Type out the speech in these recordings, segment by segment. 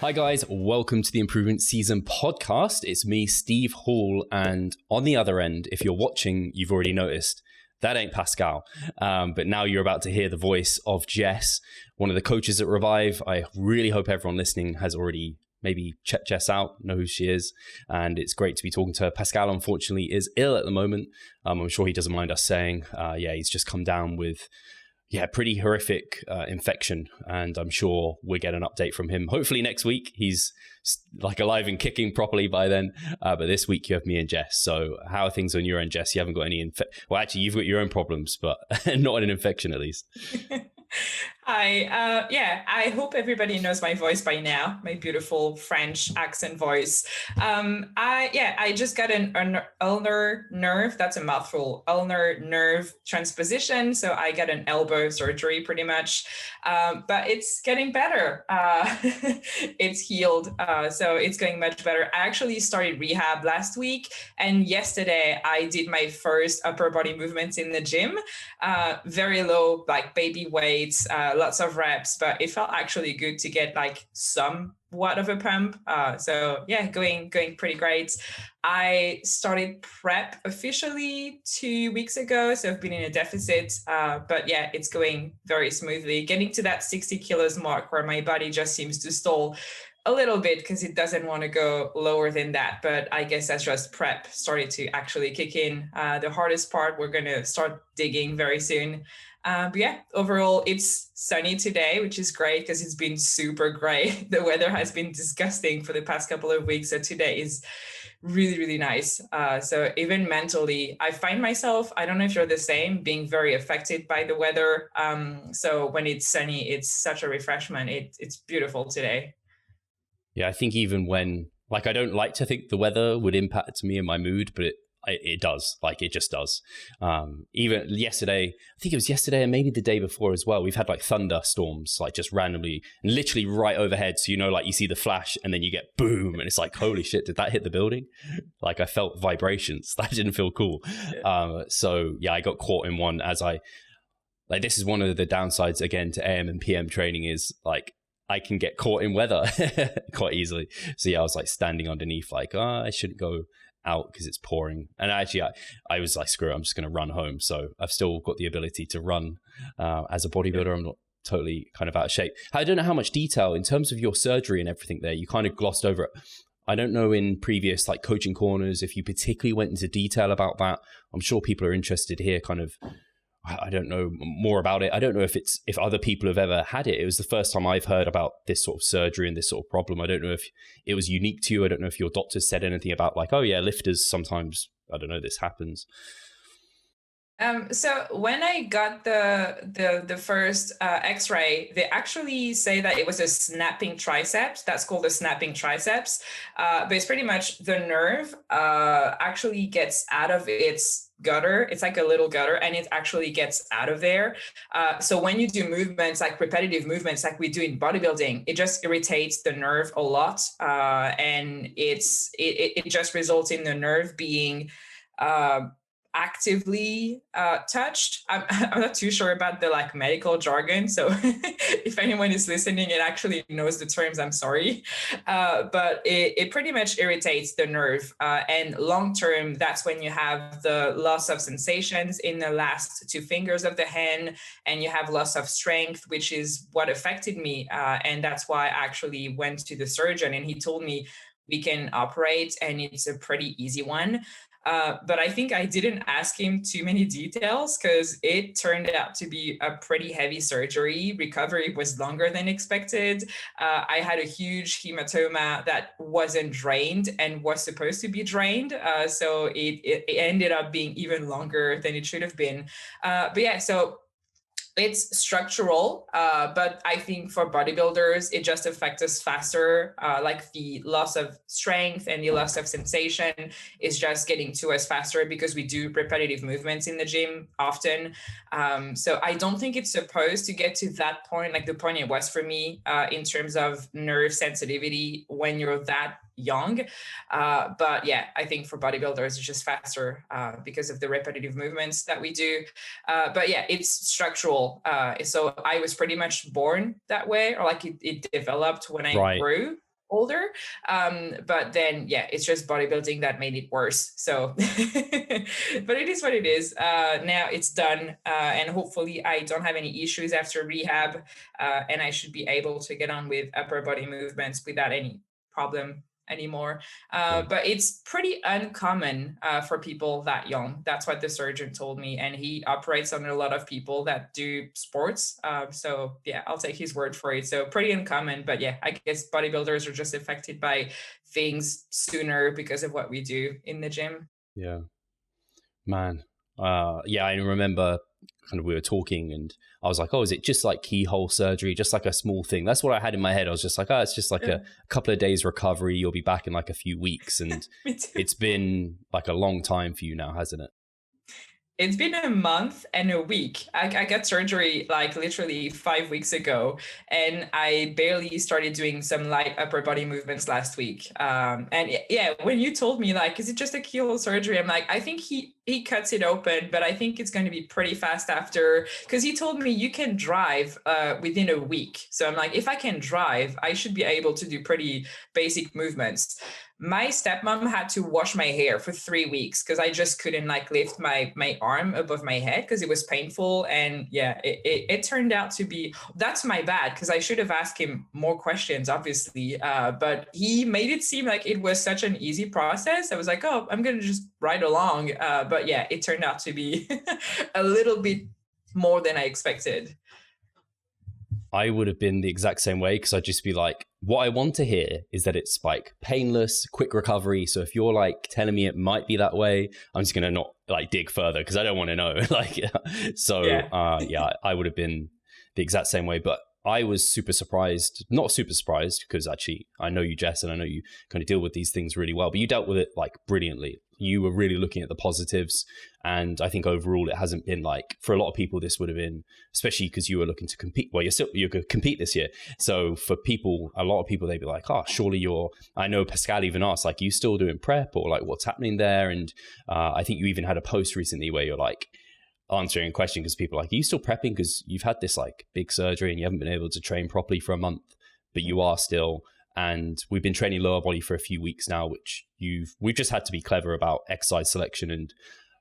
Hi guys, welcome to the Improvement Season podcast. It's me, Steve Hall, and on the other end, if you're watching, you've already noticed, that ain't Pascal. But now you're about to hear the voice of Jess, one of the coaches at Revive. I really hope everyone listening has already maybe checked Jess out, know who she is, and it's great to be talking to her. Pascal, unfortunately, is ill at the moment. I'm sure he doesn't mind us saying, he's just come down with pretty horrific infection, and I'm sure we'll get an update from him hopefully next week. He's like alive and kicking properly by then, but this week you have me and Jess. So how are things on your end, Jess? You haven't got any well, actually you've got your own problems, but not an infection at least. Hi, I hope everybody knows my voice by now, my beautiful French accent voice. I just got an ulnar nerve, that's a mouthful, ulnar nerve transposition. So I got an elbow surgery pretty much, but it's getting better. It's healed, so it's going much better. I actually started rehab last week, and yesterday I did my first upper body movements in the gym, very low, like baby weights, lots of reps, but it felt actually good to get like somewhat of a pump. Going pretty great. I started prep officially 2 weeks ago, so I've been in a deficit, but yeah, it's going very smoothly. Getting to that 60 kilos mark where my body just seems to stall a little bit because it doesn't want to go lower than that. But I guess that's just prep started to actually kick in. The hardest part, we're going to start digging very soon. Overall, it's sunny today, which is great because it's been super gray. The weather has been disgusting for the past couple of weeks. So today is really, really nice. So even mentally, I find myself, I don't know if you're the same, being very affected by the weather. So when it's sunny, it's such a refreshment. It's beautiful today. Yeah, I think even when, like, I don't like to think the weather would impact me and my mood, but it does. Like, it just does. Even yesterday, I think it was yesterday and maybe the day before as well, we've had like thunderstorms, like just randomly, literally right overhead. So, like you see the flash and then you get boom and it's like, holy shit, did that hit the building? Like I felt vibrations. That didn't feel cool. I got caught in one this is one of the downsides again to AM and PM training is like, I can get caught in weather quite easily. So yeah, I was like standing underneath like, I shouldn't go out because it's pouring. And actually I was like, screw it, I'm just going to run home. So I've still got the ability to run as a bodybuilder. I'm not totally kind of out of shape. I don't know how much detail in terms of your surgery and everything there, you kind of glossed over it. I don't know in previous like coaching corners, if you particularly went into detail about that. I'm sure people are interested here kind of, I don't know more about it. I don't know if other people have ever had it. It was the first time I've heard about this sort of surgery and this sort of problem. I don't know if it was unique to you. I don't know if your doctor said anything about like, oh yeah, lifters sometimes, I don't know, this happens. So when I got the first X-ray, they actually say that it was a snapping triceps. That's called a snapping triceps. But it's pretty much the nerve actually gets out of its gutter. It's like a little gutter and it actually gets out of there. So when you do movements, like repetitive movements, like we do in bodybuilding, it just irritates the nerve a lot. And it just results in the nerve being actively touched. I'm not too sure about the like medical jargon. So if anyone is listening and actually knows the terms, I'm sorry. But it pretty much irritates the nerve. And long term, that's when you have the loss of sensations in the last two fingers of the hand, and you have loss of strength, which is what affected me. And that's why I actually went to the surgeon and he told me we can operate and it's a pretty easy one. But I think I didn't ask him too many details because it turned out to be a pretty heavy surgery. Recovery was longer than expected. I had a huge hematoma that wasn't drained and was supposed to be drained. So it ended up being even longer than it should have been. So it's structural, but I think for bodybuilders, it just affects us faster. Like the loss of strength and the loss of sensation is just getting to us faster because we do repetitive movements in the gym often. So I don't think it's supposed to get to that point, like the point it was for me in terms of nerve sensitivity when you're that young. But yeah, I think for bodybuilders, it's just faster because of the repetitive movements that we do. But yeah, it's structural. So I was pretty much born that way, or like it developed when I grew. older. But then, yeah, it's just bodybuilding that made it worse. So, but it is what it is. Now it's done. And hopefully I don't have any issues after rehab. And I should be able to get on with upper body movements without any problem anymore. Yeah. But it's pretty uncommon for people that young. That's what the surgeon told me. And he operates on a lot of people that do sports. So yeah, I'll take his word for it. So pretty uncommon. But yeah, I guess bodybuilders are just affected by things sooner because of what we do in the gym. Yeah. Man. Yeah, I remember kind of we were talking and I was like, oh, is it just like keyhole surgery, just like a small thing? That's what I had in my head. I was just like, oh, it's just like a couple of days recovery. You'll be back in like a few weeks. And it's been like a long time for you now, hasn't it? It's been a month and a week. I got surgery like literally 5 weeks ago, and I barely started doing some light upper body movements last week. And yeah, when you told me like, is it just a keyhole surgery? I'm like, I think he cuts it open, but I think it's going to be pretty fast after, because he told me you can drive within a week. So I'm like, if I can drive, I should be able to do pretty basic movements. My stepmom had to wash my hair for 3 weeks because I just couldn't like lift my arm above my head because it was painful. And yeah, it turned out to be, that's my bad because I should have asked him more questions, obviously. But he made it seem like it was such an easy process. I was like, oh, I'm going to just ride along. But yeah, it turned out to be a little bit more than I expected. I would have been the exact same way because I'd just be like, what I want to hear is that it's like painless, quick recovery. So if you're like telling me it might be that way, I'm just going to not like dig further because I don't want to know. Like, so yeah, I would have been the exact same way. But I was super surprised, not super surprised because actually I know you, Jess, and I know you kind of deal with these things really well, but you dealt with it like brilliantly. You were really looking at the positives. And I think overall it hasn't been like, for a lot of people, this would have been, especially because you were looking to compete. Well, you're going to compete this year. So for people, a lot of people, they'd be like, oh, surely I know Pascal even asked, like, you still doing prep or like what's happening there? And I think you even had a post recently where you're like, answering a question because people are like, are you still prepping because you've had this like big surgery and you haven't been able to train properly for a month, but you are still. And we've been training lower body for a few weeks now, which we've just had to be clever about exercise selection, and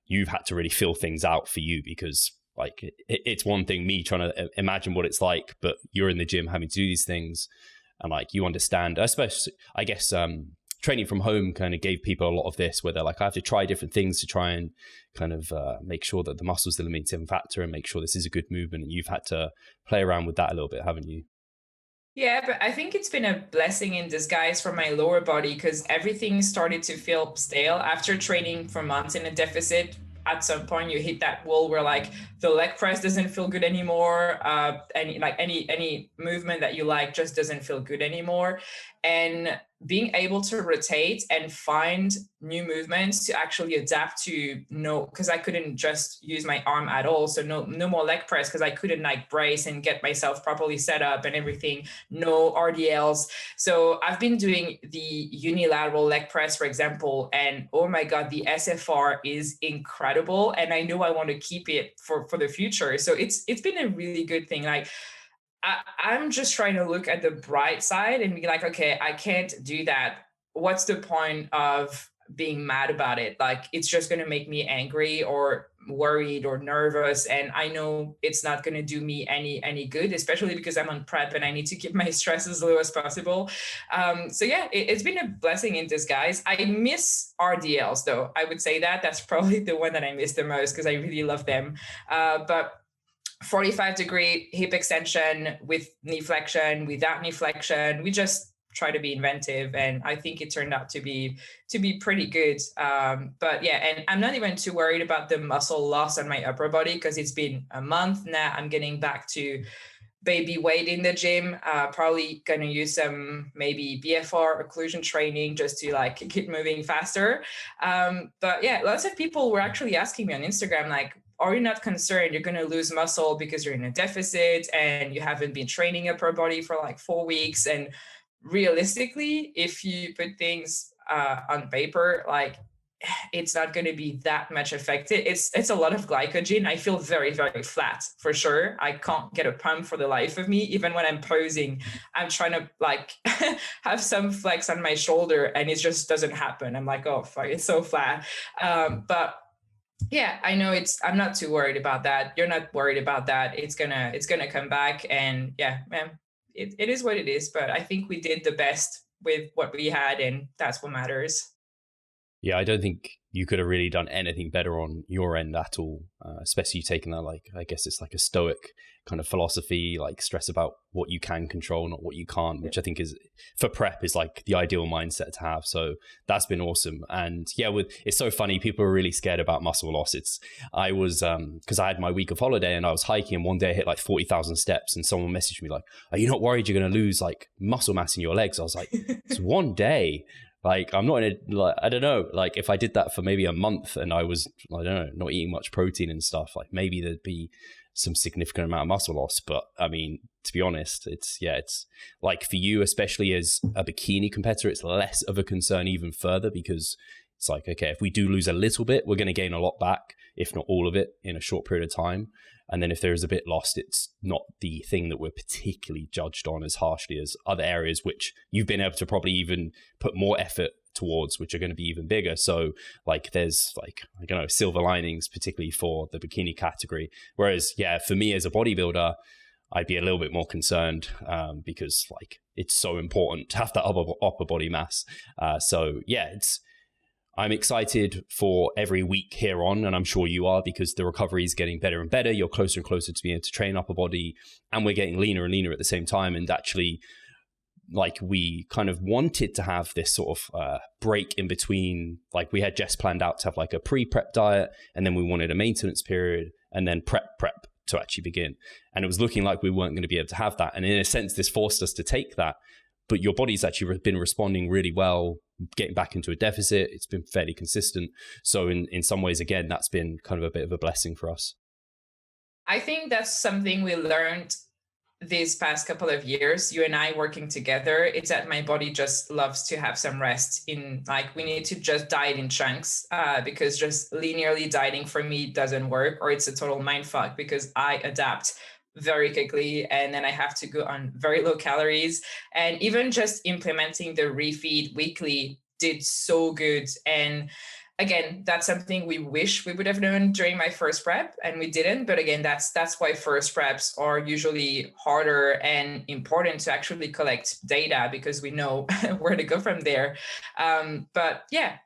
you've had to really fill things out for you because like it's one thing me trying to imagine what it's like, but you're in the gym having to do these things and like you understand, especially I guess training from home kind of gave people a lot of this where they're like, I have to try different things to try and kind of make sure that the muscle's the limiting factor and make sure this is a good movement. And you've had to play around with that a little bit, haven't you? Yeah, but I think it's been a blessing in disguise for my lower body because everything started to feel stale after training for months in a deficit. At some point, you hit that wall where like the leg press doesn't feel good anymore. Any movement that you like just doesn't feel good anymore. And being able to rotate and find new movements to actually adapt to because I couldn't just use my arm at all. So no more leg press because I couldn't like brace and get myself properly set up and everything. No RDLs. So I've been doing the unilateral leg press, for example, and oh my God, the SFR is incredible. And I know I want to keep it for the future. So it's been a really good thing. Like I'm just trying to look at the bright side and be like, okay, I can't do that. What's the point of being mad about it? Like, it's just going to make me angry or worried or nervous. And I know it's not going to do me any good, especially because I'm on prep and I need to keep my stress as low as possible. So yeah, it's been a blessing in disguise. I miss RDLs though. I would say that's probably the one that I miss the most because I really love them. But 45-degree hip extension with knee flexion, without knee flexion. We just try to be inventive, and I think it turned out to be pretty good. But yeah, and I'm not even too worried about the muscle loss on my upper body because it's been a month now. I'm getting back to baby weight in the gym. Probably gonna use some maybe BFR occlusion training just to like keep moving faster. But yeah, lots of people were actually asking me on Instagram like, are you not concerned you're going to lose muscle because you're in a deficit and you haven't been training upper body for like 4 weeks? And realistically, if you put things on paper, like it's not going to be that much affected. It's a lot of glycogen. I feel very, very flat for sure. I can't get a pump for the life of me. Even when I'm posing, I'm trying to like have some flex on my shoulder and it just doesn't happen. I'm like, oh fuck, it's so flat. But yeah, I know I'm not too worried about that. You're not worried about that. It's gonna come back, and yeah, man, it is what it is. But I think we did the best with what we had, and that's what matters. Yeah, I don't think you could have really done anything better on your end at all, especially taking that, like, I guess it's like a stoic kind of philosophy, like stress about what you can control, not what you can't, which I think is, for prep, is like the ideal mindset to have. So that's been awesome. And yeah, it's so funny. People are really scared about muscle loss. I was, because I had my week of holiday and I was hiking, and one day I hit like 40,000 steps, and someone messaged me like, are you not worried you're going to lose like muscle mass in your legs? I was like, it's one day. Like, I'm not in a, like, I don't know, like if I did that for maybe a month and I was, I don't know, not eating much protein and stuff, like maybe there'd be some significant amount of muscle loss. But I mean, to be honest, it's like for you, especially as a bikini competitor, it's less of a concern even further, because it's like, okay, if we do lose a little bit, we're going to gain a lot back, if not all of it, in a short period of time. And then if there is a bit lost, it's not the thing that we're particularly judged on as harshly as other areas, which you've been able to probably even put more effort towards, which are going to be even bigger. So like there's like, I don't know, silver linings, particularly for the bikini category. Whereas, yeah, for me as a bodybuilder, I'd be a little bit more concerned because like it's so important to have that upper body mass. So yeah, I'm excited for every week here on, and I'm sure you are, because the recovery is getting better and better. You're closer and closer to being able to train upper body, and we're getting leaner and leaner at the same time. And actually, like, we kind of wanted to have this sort of break in between. Like, we had Jess planned out to have like a pre-prep diet, and then we wanted a maintenance period, and then prep to actually begin. And it was looking like we weren't going to be able to have that. And in a sense, this forced us to take that. But your body's actually been responding really well, getting back into a deficit. It's been fairly consistent. So in some ways, again, that's been kind of a bit of a blessing for us. I think that's something we learned these past couple of years, you and I working together. It's that my body just loves to have some rest. In like, we need to just diet in chunks because just linearly dieting for me doesn't work, or it's a total mind fuck because I adapt very quickly and then I have to go on very low calories. And even just implementing the refeed weekly did so good. And again, that's something we wish we would have known during my first prep, and we didn't. But again, that's why first preps are usually harder and important to actually collect data, because we know where to go from there. But yeah,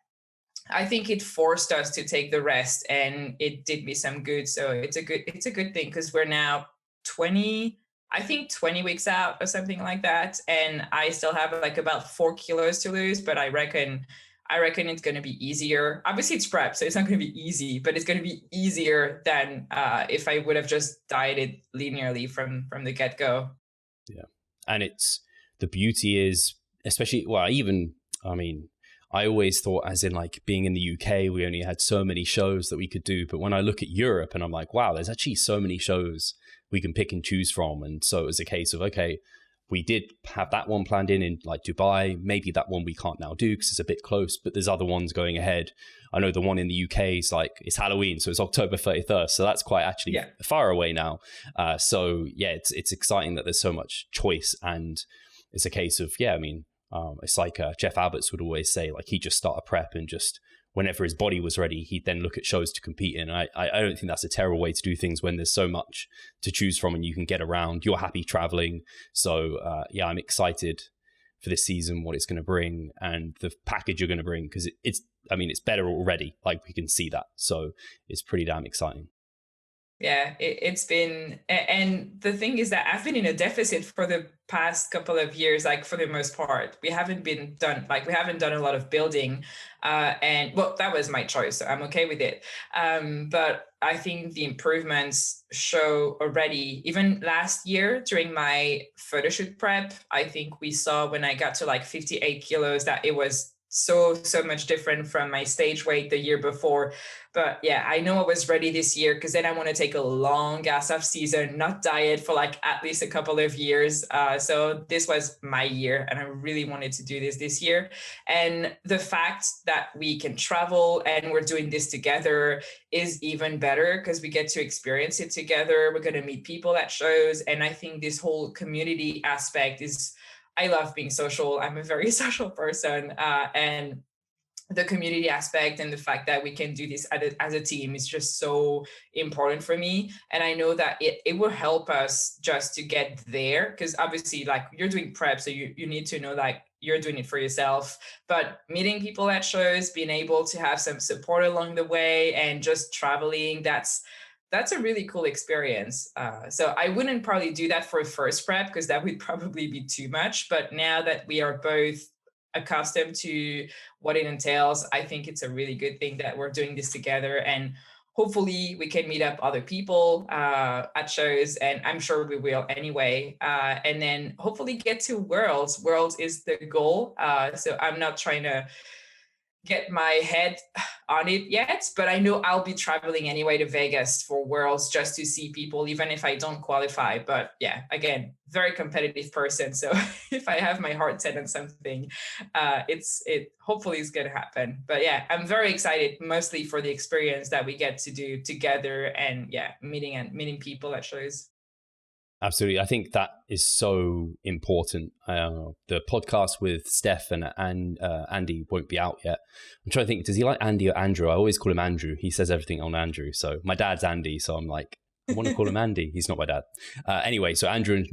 I think it forced us to take the rest, and it did me some good. So it's a good thing, because we're now 20 weeks out or something like that, and I still have like about 4 kilos to lose. But I reckon it's going to be easier. Obviously, it's prep, so it's not going to be easy, but it's going to be easier than if I would have just dieted linearly from the get-go. Yeah, and it's the beauty is, especially, well, I mean, I always thought, as in like being in the UK, we only had so many shows that we could do. But when I look at Europe, and I'm like, wow, there's actually so many shows we can pick and choose from. And so it was a case of, okay, we did have that one planned in like Dubai. Maybe that one we can't now do because it's a bit close, but there's other ones going ahead. I know the one in the UK is like, it's Halloween, so it's October 31st. So that's quite actually far away now. So yeah, it's exciting that there's so much choice, and it's a case of, yeah, I mean, it's like Jeff Alberts would always say, like, he just started prep and just whenever his body was ready, he'd then look at shows to compete in. I don't think that's a terrible way to do things when there's so much to choose from and you can get around. You're happy traveling. So yeah, I'm excited for this season, what it's going to bring and the package you're going to bring, because it's better already. Like, we can see that. So it's pretty damn exciting. Yeah, it's been, and the thing is that I've been in a deficit for the past couple of years, like for the most part. We haven't done a lot of building, and well, that was my choice, so I'm okay with it. But I think the improvements show already. Even last year during my photo shoot prep, I think we saw when I got to like 58 kilos that it was so much different from my stage weight the year before. But yeah, I know I was ready this year because then I want to take a long ass off season, not diet for like at least a couple of years. So this was my year, and I really wanted to do this year. And the fact that we can travel and we're doing this together is even better because we get to experience it together. We're going to meet people at shows, and I think this whole community aspect is, I love being social. I'm a very social person, and the community aspect and the fact that we can do this as a team is just so important for me. And I know that it will help us just to get there, because obviously like you're doing prep, so you need to know like you're doing it for yourself, but meeting people at shows, being able to have some support along the way, and just traveling, that's a really cool experience. So I wouldn't probably do that for a first prep because that would probably be too much. But now that we are both accustomed to what it entails, I think it's a really good thing that we're doing this together. And hopefully we can meet up other people at shows, and I'm sure we will anyway. And then hopefully get to Worlds. Worlds is the goal. So I'm not trying to get my head on it yet, but I know I'll be traveling anyway to Vegas for Worlds just to see people, even if I don't qualify. But yeah, again, very competitive person. So if I have my heart set on something, it hopefully is going to happen. But yeah, I'm very excited, mostly for the experience that we get to do together, and yeah, meeting people at shows. Absolutely. I think that is so important. The podcast with Steph and Andy won't be out yet. I'm trying to think, does he like Andy or Andrew? I always call him Andrew. He says everything on Andrew. So my dad's Andy. So I'm like, I want to call him Andy. He's not my dad. Anyway, so Andrew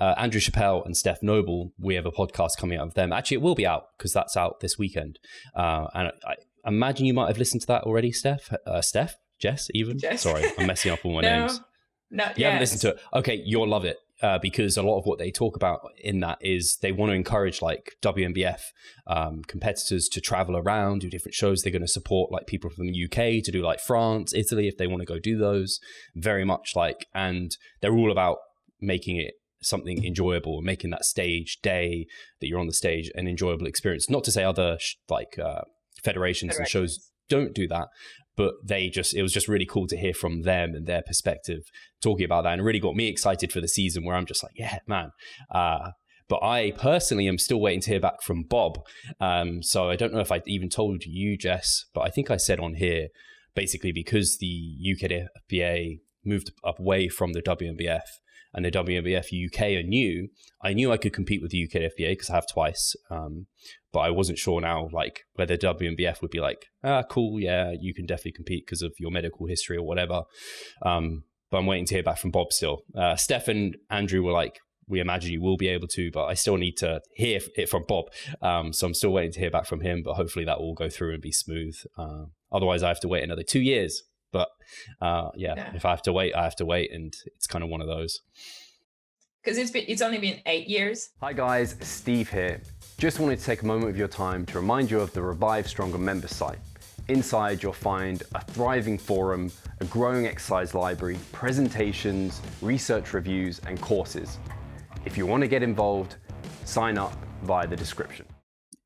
Chappelle and Steph Noble, we have a podcast coming out of them. Actually, it will be out because that's out this weekend. And I imagine you might have listened to that already, Steph, Jess, even. Jess. Sorry, I'm messing up all my names. No, you haven't listened to it. Okay, you'll love it because a lot of what they talk about in that is they want to encourage like WNBF competitors to travel around, do different shows. They're going to support like people from the UK to do like France, Italy, if they want to go do those. Very much like, and they're all about making it something enjoyable, making that stage day that you're on the stage an enjoyable experience. Not to say other federations and shows don't do that, but it was just really cool to hear from them and their perspective talking about that, and it really got me excited for the season, where I'm just like, yeah, man. But I personally am still waiting to hear back from Bob. So I don't know if I even told you, Jess, but I think I said on here, basically because the UKFBA moved away from the WNBF, and the WNBF UK are new, I knew I could compete with the UKFBA because I have twice. But I wasn't sure now, like, whether WNBF would be like, cool, yeah, you can definitely compete because of your medical history or whatever. But I'm waiting to hear back from Bob still. Steph and Andrew were like, we imagine you will be able to, but I still need to hear it from Bob. So I'm still waiting to hear back from him, but hopefully that will go through and be smooth. Otherwise, I have to wait another 2 years. But if I have to wait, I have to wait. And it's kind of one of those. Because it's only been 8 years. Hi guys, Steve here. Just wanted to take a moment of your time to remind you of the Revive Stronger member site. Inside you'll find a thriving forum, a growing exercise library, presentations, research reviews, and courses. If you want to get involved, sign up via the description.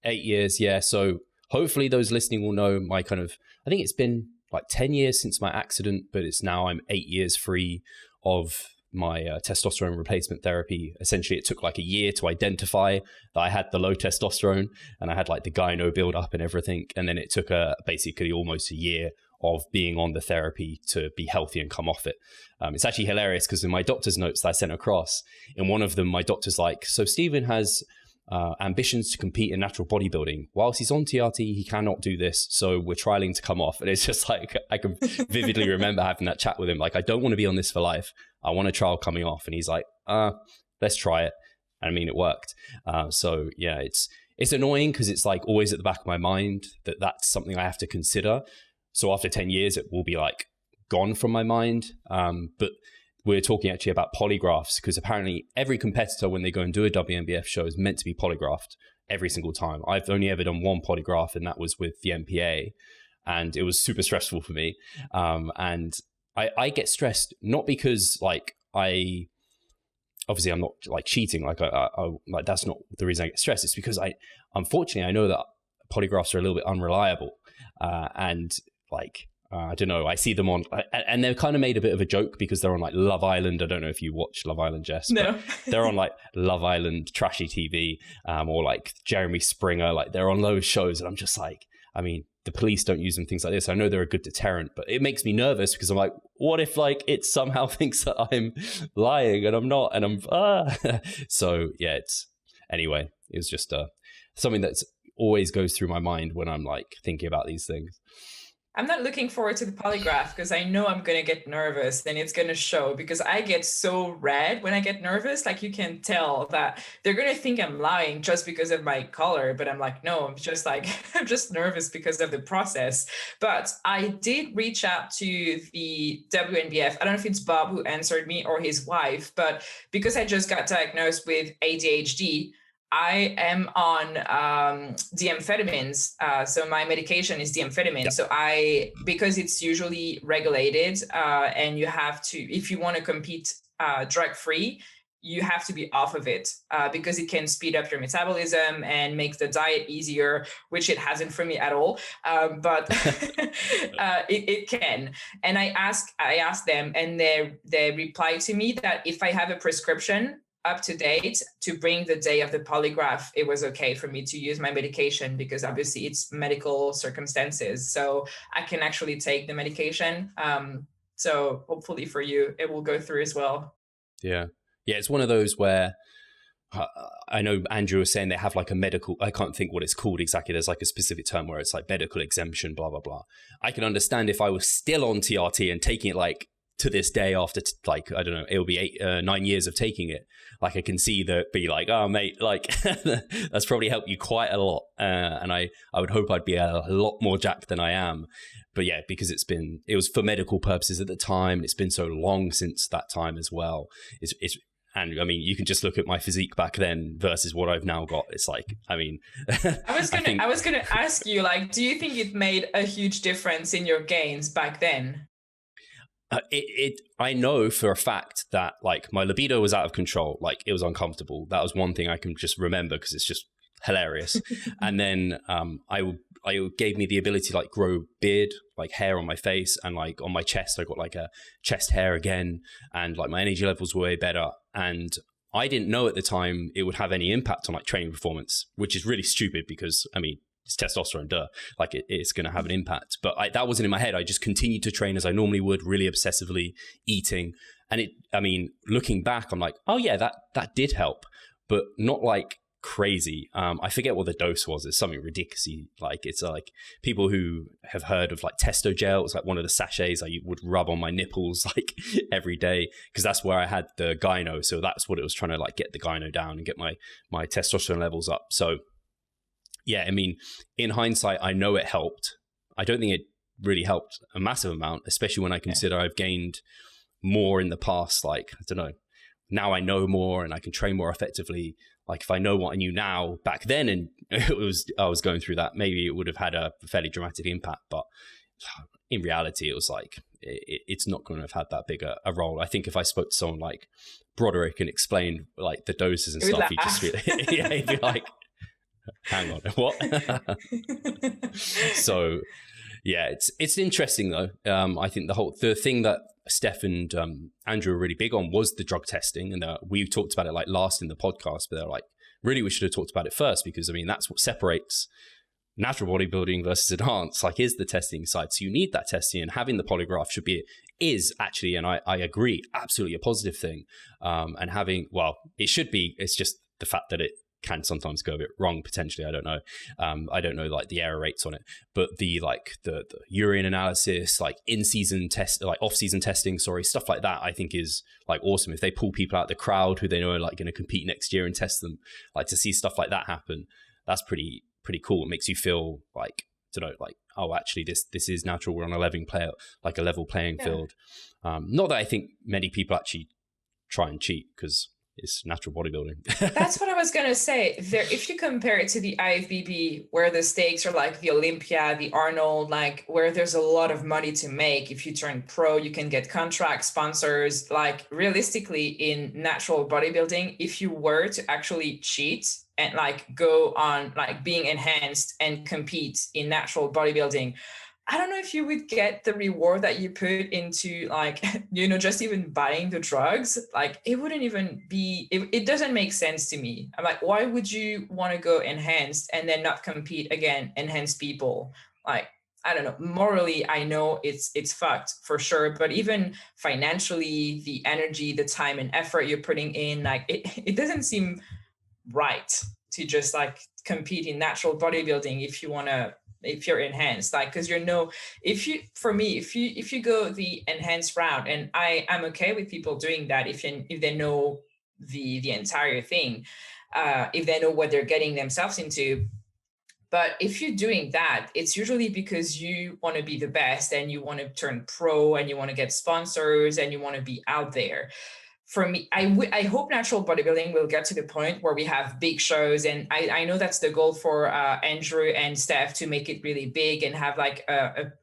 8 years, yeah. So hopefully those listening will know I think it's been like 10 years since my accident, but I'm 8 years free of my testosterone replacement therapy. Essentially, it took like a year to identify that I had the low testosterone, and I had like the gyno build up and everything. And then it took basically almost a year of being on the therapy to be healthy and come off it. It's actually hilarious because in my doctor's notes that I sent across, in one of them, my doctor's like, so Stephen has ambitions to compete in natural bodybuilding. Whilst he's on TRT, he cannot do this, so we're trialing to come off. And it's just like, I can vividly remember having that chat with him. Like, I don't want to be on this for life. I want a trial coming off. And he's like, let's try it. And I mean, it worked. So yeah, it's annoying because it's like always at the back of my mind that that's something I have to consider. So after 10 years, it will be like gone from my mind. But we're talking actually about polygraphs, because apparently every competitor, when they go and do a WNBF show, is meant to be polygraphed every single time. I've only ever done one polygraph, and that was with the MPA, and it was super stressful for me. And I get stressed not because like obviously I'm not like cheating, like I like that's not the reason I get stressed. It's because unfortunately I know that polygraphs are a little bit unreliable. And like, I don't know, I see them on, and they're kind of made a bit of a joke because they're on like Love Island. I don't know if you watch Love Island, Jess. No. They're on like Love Island, trashy TV, or like Jeremy Springer. Like they're on those shows. And I'm just like, I mean, the police don't use them, things like this. I know they're a good deterrent, but it makes me nervous because I'm like, what if like it somehow thinks that I'm lying and I'm not, and I'm, So yeah, anyway, it was just something that's always goes through my mind when I'm like thinking about these things. I'm not looking forward to the polygraph because I know I'm going to get nervous. Then it's going to show because I get so red when I get nervous. Like you can tell that they're going to think I'm lying just because of my color. But I'm like, no, I'm just like, I'm just nervous because of the process. But I did reach out to the WNBF. I don't know if it's Bob who answered me or his wife, but because I just got diagnosed with ADHD, I am on the amphetamines. So my medication is the amphetamine. Yep. So because it's usually regulated and you have to, if you want to compete drug-free, you have to be off of it because it can speed up your metabolism and make the diet easier, which it hasn't for me at all. But it can. And I asked them and they replied to me that if I have a prescription up to date to bring the day of the polygraph, it was okay for me to use my medication because obviously it's medical circumstances. So I can actually take the medication. So hopefully for you, it will go through as well. Yeah. Yeah. It's one of those where I know Andrew was saying they have like a medical, I can't think what it's called exactly. There's like a specific term where it's like medical exemption, blah, blah, blah. I can understand if I was still on TRT and taking it like to this day after like, I don't know, it'll be 9 years of taking it. Like I can see that be like, oh mate, like that's probably helped you quite a lot. And I would hope I'd be a lot more jacked than I am. But yeah, because it was for medical purposes at the time. It's been so long since that time as well. And I mean, you can just look at my physique back then versus what I've now got. It's like, I mean, I was gonna ask you, like, do you think it made a huge difference in your gains back then? I know for a fact that like my libido was out of control. Like it was uncomfortable. That was one thing I can just remember because it's just hilarious. And then I gave me the ability to like grow beard, like hair on my face, and like on my chest I got like a chest hair again, and like my energy levels were way better. And I didn't know at the time it would have any impact on like training performance, which is really stupid because I mean, it's testosterone, duh. Like it's going to have an impact. But that wasn't in my head. I just continued to train as I normally would, really obsessively eating. And I mean, looking back, I'm like, oh yeah, that did help, but not like crazy. I forget what the dose was. It's something ridiculously like, it's like people who have heard of like testo gel. It was like one of the sachets I would rub on my nipples like every day because that's where I had the gyno. So that's what it was trying to like get the gyno down and get my testosterone levels up. So yeah, I mean, in hindsight, I know it helped. I don't think it really helped a massive amount, especially when I consider I've gained more in the past. Like, I don't know, now I know more and I can train more effectively. Like if I know what I knew now back then and I was going through that, maybe it would have had a fairly dramatic impact. But in reality, it was like, it's not going to have had that big a role. I think if I spoke to someone like Broderick and explained like the doses and stuff, he'd just he'd be like, hang on, what? So yeah, it's interesting though. I think the thing that Steph and Andrew were really big on was the drug testing, and we talked about it like last in the podcast, but they're like, really, we should have talked about it first because I mean that's what separates natural bodybuilding versus enhanced, like is the testing side. So you need that testing, and having the polygraph is actually, and I agree, absolutely a positive thing. And having, well, it should be. It's just the fact that it can sometimes go a bit wrong potentially. I don't know. I don't know like the error rates on it, but the urine analysis, like in-season test, like off-season testing, stuff like that, I think is like awesome. If they pull people out of the crowd who they know are like going to compete next year and test them, like to see stuff like that happen, that's pretty cool. It makes you feel like, I don't know, like, oh, actually this is natural. We're on a level playing field. Not that I think many people actually try and cheat because it's natural bodybuilding. That's what I was going to say. If you compare it to the IFBB, where the stakes are like the Olympia, the Arnold, like where there's a lot of money to make. If you turn pro, you can get contract sponsors. Like realistically in natural bodybuilding, if you were to actually cheat, and like go on like being enhanced and compete in natural bodybuilding, I don't know if you would get the reward that you put into like, just even buying the drugs. Like it wouldn't even be, it doesn't make sense to me. I'm like, why would you want to go enhanced and then not compete again, enhanced people? Like, I don't know. Morally, I know it's fucked for sure. But even financially, the energy, the time and effort you're putting in, like it doesn't seem right to just like compete in natural bodybuilding if you're enhanced, like, because if you go the enhanced route, and I'm okay with people doing that if they know the entire thing, if they know what they're getting themselves into. But if you're doing that, it's usually because you want to be the best and you want to turn pro and you want to get sponsors and you want to be out there. For me, I hope natural bodybuilding will get to the point where we have big shows. And I know that's the goal for Andrew and Steph, to make it really big and have like a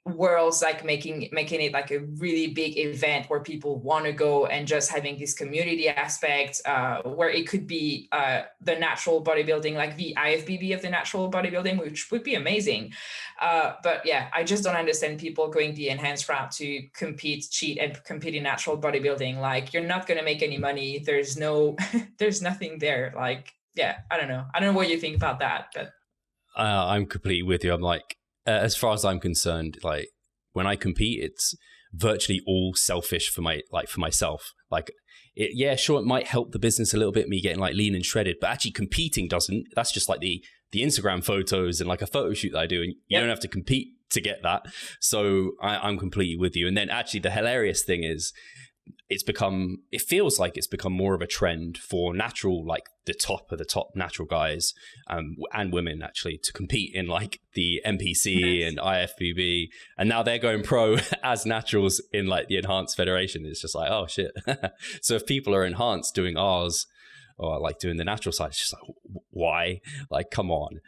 worlds, like making it like a really big event where people want to go, and just having this community aspect where it could be the natural bodybuilding, like the IFBB of the natural bodybuilding, which would be amazing. But yeah, I just don't understand people going the enhanced route to compete, cheat, and compete in natural bodybuilding. Like, you're not going to make any money. There's nothing there. Like, yeah, I don't know what you think about that, but I'm completely with you. I'm like, as far as I'm concerned, like when I compete, it's virtually all selfish for myself. Like, sure, it might help the business a little bit, me getting like lean and shredded, but actually competing doesn't. That's just like the Instagram photos and like a photo shoot that I do, and you don't have to compete to get that. So I'm completely with you. And then actually the hilarious thing is, it feels like it's become more of a trend for natural, like the top of the top natural guys and women actually, to compete in like the NPC and IFBB, and now they're going pro as naturals in like the enhanced federation. It's just like, oh shit. So if people are enhanced doing ours or like doing the natural side, it's just like, why? Like, come on.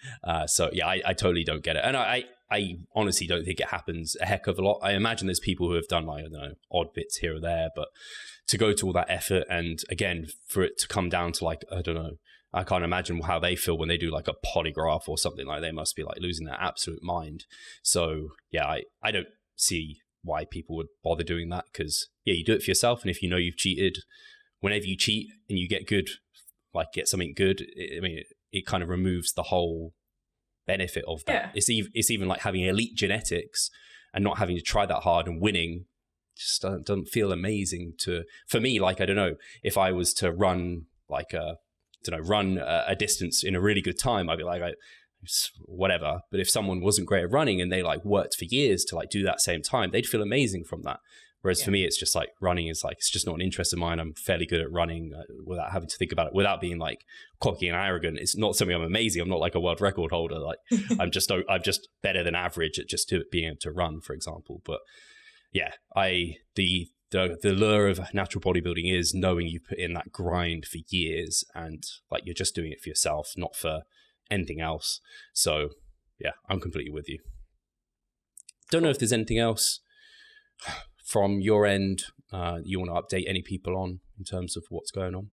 So yeah, I totally don't get it. And I honestly don't think it happens a heck of a lot. I imagine there's people who have done like, I don't know, odd bits here or there, but to go to all that effort, and again, for it to come down to like, I don't know, I can't imagine how they feel when they do like a polygraph or something. Like, they must be like losing their absolute mind. So yeah, I don't see why people would bother doing that, because yeah, you do it for yourself. And if you know you've cheated, whenever you cheat and you get good, like get something good, it kind of removes the whole benefit of that. Yeah. It's even like having elite genetics and not having to try that hard and winning just doesn't feel amazing for me. Like, I don't know, if I was to run like a distance in a really good time, I'd be like, whatever. But if someone wasn't great at running and they like worked for years to like do that same time, they'd feel amazing from that. Whereas for me, it's just like running is like, it's just not an interest of mine. I'm fairly good at running without having to think about it, without being like cocky and arrogant. It's not something I'm amazing. I'm not like a world record holder. Like I'm just better than average at just being able to run, for example. But yeah, the lure of natural bodybuilding is knowing you put in that grind for years, and like you're just doing it for yourself, not for anything else. So yeah, I'm completely with you. Don't know if there's anything else from your end you want to update any people on in terms of what's going on?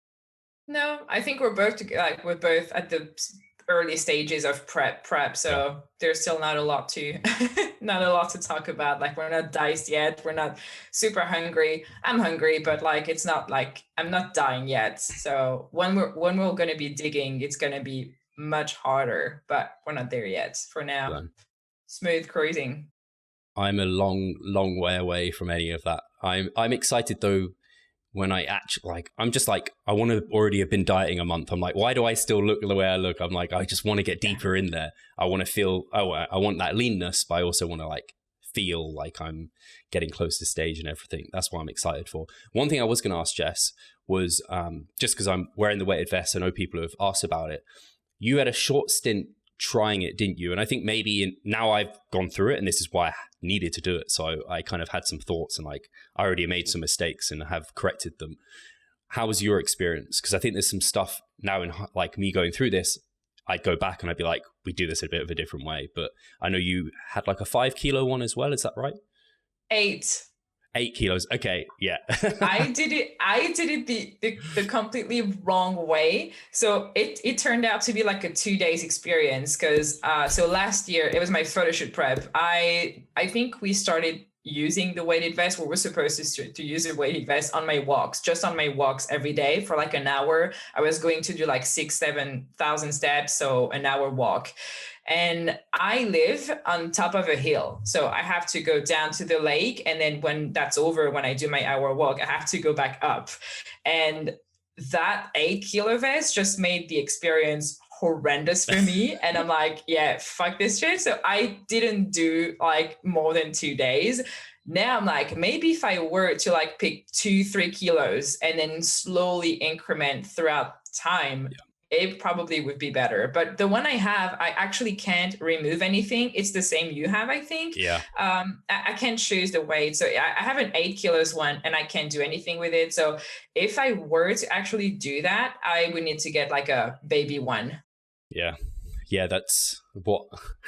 No, I think we're both at the early stages of prep. So there's still not a lot to talk about. Like, we're not diced yet. We're not super hungry. I'm hungry, but like, it's not like I'm not dying yet. So when we're going to be digging, it's going to be much harder, but we're not there yet. For now, smooth cruising. I'm a long way away from any of that. I'm excited though, when I actually like, I'm just like, I want to already have been dieting a month. I'm like, why do I still look the way I look? I'm like, I just want to get deeper in there. I want to feel, I want that leanness, but I also want to like feel like I'm getting close to stage and everything. That's what I'm excited for. One thing I was going to ask Jess was, just because I'm wearing the weighted vest, I know people have asked about it. You had a short stint trying it, didn't you? And I think maybe now I've gone through it, and this is why I needed to do it. So I kind of had some thoughts, and like I already made some mistakes and have corrected them. How was your experience? Because I think there's some stuff now in like me going through this, I'd go back and I'd be like, we do this a bit of a different way. But I know you had like a 5 kilo one as well. Is that right? 8. 8 kilos. Okay. Yeah. I did it the completely wrong way. So it turned out to be like a 2 days experience because so last year it was my photo shoot prep. I think we started using the weighted vest. We were supposed to use a weighted vest on my walks, just on my walks every day for like an hour. I was going to do like 6,000-7,000 steps, so an hour walk. And I live on top of a hill. So I have to go down to the lake. And then when that's over, when I do my hour walk, I have to go back up. And that 8 kilo vest just made the experience horrendous for me. And I'm like, yeah, fuck this shit. So I didn't do like more than 2 days. Now I'm like, maybe if I were to like pick 2-3 kilos and then slowly increment throughout time, it probably would be better. But the one I have, I actually can't remove anything. It's the same you have, I think. Yeah. I can't choose the weight. So I have an 8 kilos one and I can't do anything with it. So if I were to actually do that, I would need to get like a baby one. Yeah. Yeah, that's what,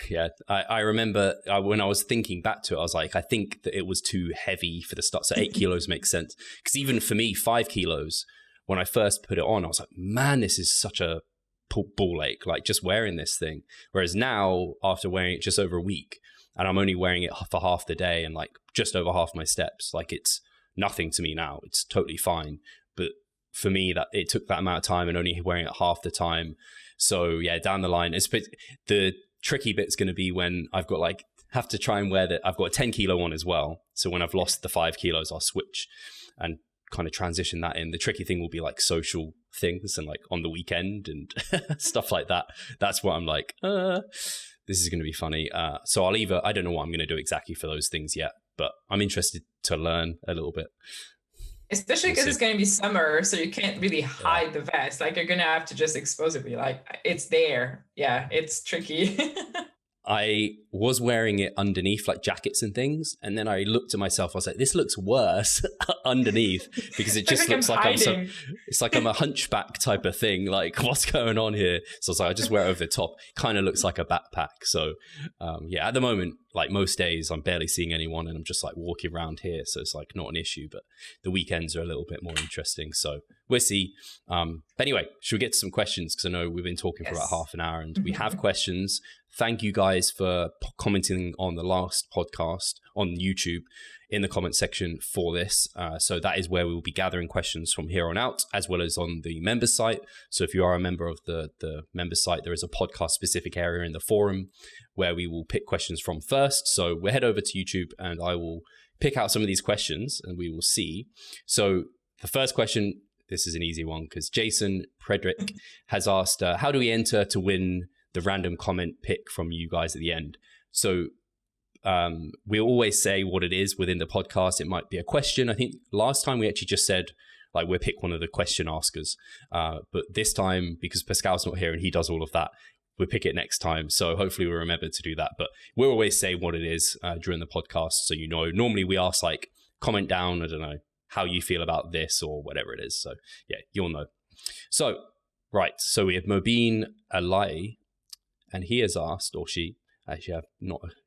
yeah. I remember when I was thinking back to it, I was like, I think that it was too heavy for the start. So 8 kilos makes sense. Because even for me, 5 kilos, when I first put it on, I was like, man, this is such a ball ache, like just wearing this thing. Whereas now, after wearing it just over a week, and I'm only wearing it for half the day and like just over half my steps, like it's nothing to me now. It's totally fine. But for me, that it took that amount of time and only wearing it half the time. So yeah, down the line, the tricky bit's going to be when I've got like, have to try and wear that. I've got a 10 kilo one as well. So when I've lost the 5 kilos, I'll switch and kind of transition that in. The tricky thing will be like social things and like on the weekend and stuff like that. That's what I'm like, this is going to be funny. So I don't know what I'm going to do exactly for those things yet, but I'm interested to learn a little bit. Especially because it's going to be summer, so you can't really hide the vest. Like you're going to have to just expose it. Be like, it's there. Yeah, it's tricky. I was wearing it underneath like jackets and things. And then I looked at myself, I was like, this looks worse underneath because it just looks like it's like I'm a hunchback type of thing. Like what's going on here? So I was like, I just wear it over the top. Kind of looks like a backpack. So yeah, at the moment, like most days, I'm barely seeing anyone and I'm just like walking around here. So it's like not an issue, but the weekends are a little bit more interesting. So we'll see. But anyway, should we get to some questions? Because I know we've been talking for about half an hour and we have questions. Thank you guys for commenting on the last podcast on YouTube in the comment section for this. So that is where we will be gathering questions from here on out, as well as on the members site. So if you are a member of the members site, there is a podcast specific area in the forum where we will pick questions from first. So we'll head over to YouTube and I will pick out some of these questions and we will see. So the first question, this is an easy one because Jason Predrick has asked, how do we enter to win the random comment pick from you guys at the end? So we always say what it is within the podcast. It might be a question. I think last time we actually just said like we'll pick one of the question askers. But this time, because Pascal's not here and he does all of that, we'll pick it next time. So hopefully we'll remember to do that. But we'll always say what it is during the podcast. So you know, normally we ask like comment down, I don't know, how you feel about this or whatever it is. So yeah, you'll know. So, right. So we have Mobeen Alai. And he has asked, or she, actually I'm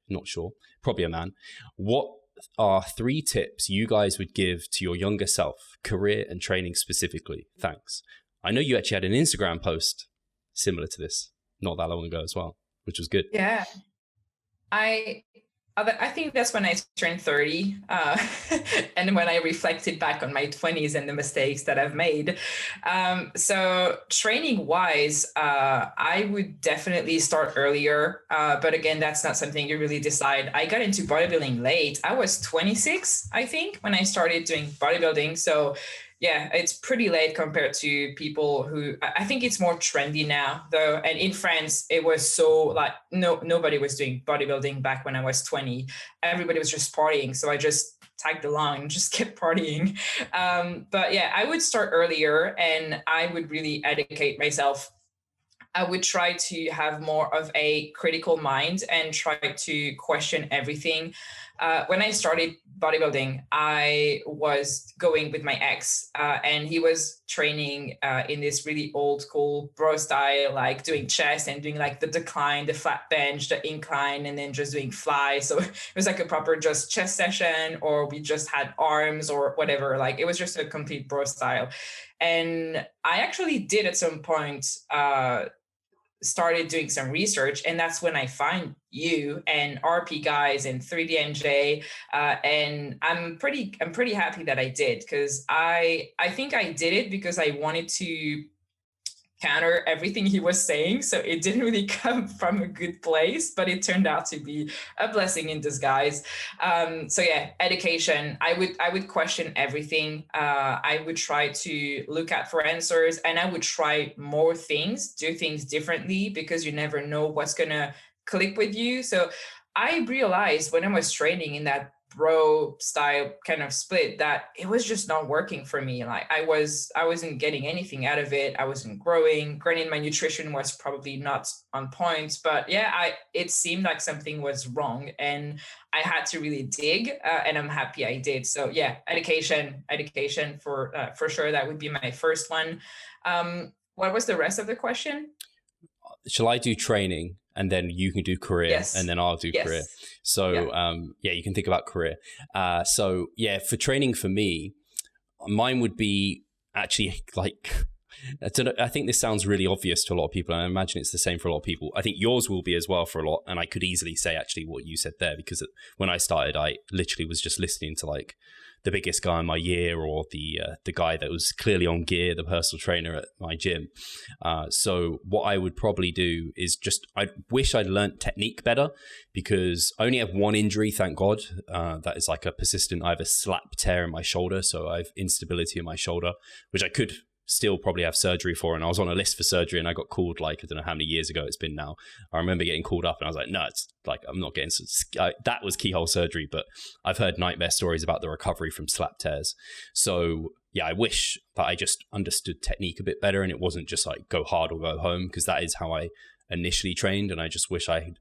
not sure, probably a man, what are 3 tips you guys would give to your younger self, career and training specifically? Thanks. I know you actually had an Instagram post similar to this not that long ago as well, which was good. Yeah. I think that's when I turned 30 and when I reflected back on my 20s and the mistakes that I've made. So training wise, I would definitely start earlier. But again, that's not something you really decide. I got into bodybuilding late. I was 26, I think, when I started doing bodybuilding. So yeah, it's pretty late compared to people who, I think it's more trendy now though. And in France, it was so like, nobody was doing bodybuilding back when I was 20. Everybody was just partying. So I just tagged along and just kept partying. But yeah, I would start earlier and I would really educate myself. I would try to have more of a critical mind and try to question everything. When I started bodybuilding, I was going with my ex, and he was training in this really old school bro style, like doing chest and doing like the decline, the flat bench, the incline, and then just doing fly. So it was like a proper just chest session, or we just had arms or whatever. Like it was just a complete bro style. And I actually did at some point started doing some research, and that's when I find you and RP guys and 3DMJ, and I'm pretty happy that I did, because I think I did it because I wanted to counter everything he was saying. So it didn't really come from a good place, but it turned out to be a blessing in disguise. So yeah, education. I would question everything. I would try to look at for answers, and I would try more things, do things differently, because you never know what's gonna click with you. So I realized when I was training in that bro style kind of split that it was just not working for me. Like I wasn't getting anything out of it. I wasn't growing. Granted, my nutrition was probably not on point, but yeah, it seemed like something was wrong, and I had to really dig, and I'm happy I did. So yeah, education for sure. That would be my first one. What was the rest of the question? Shall I do training and then you can do career? Yes. And then I'll do career. So yeah, you can think about career. So yeah, for training for me, mine would be actually like, I don't know, I think this sounds really obvious to a lot of people, and I imagine it's the same for a lot of people. I think yours will be as well for a lot, and I could easily say actually what you said there, because when I started, I literally was just listening to like the biggest guy in my year, or the guy that was clearly on gear, the personal trainer at my gym. So what I would probably do is I wish I'd learned technique better, because I only have one injury, thank God. That is like a persistent, I have a slap tear in my shoulder. So I have instability in my shoulder, which I could still probably have surgery for. And I was on a list for surgery, and I got called like, I don't know how many years ago it's been now. I remember getting called up and I was like, no, it's like, I'm not getting, that was keyhole surgery, but I've heard nightmare stories about the recovery from slap tears. So yeah, I wish that I just understood technique a bit better, and it wasn't just like go hard or go home, because that is how I initially trained. And I just wish I had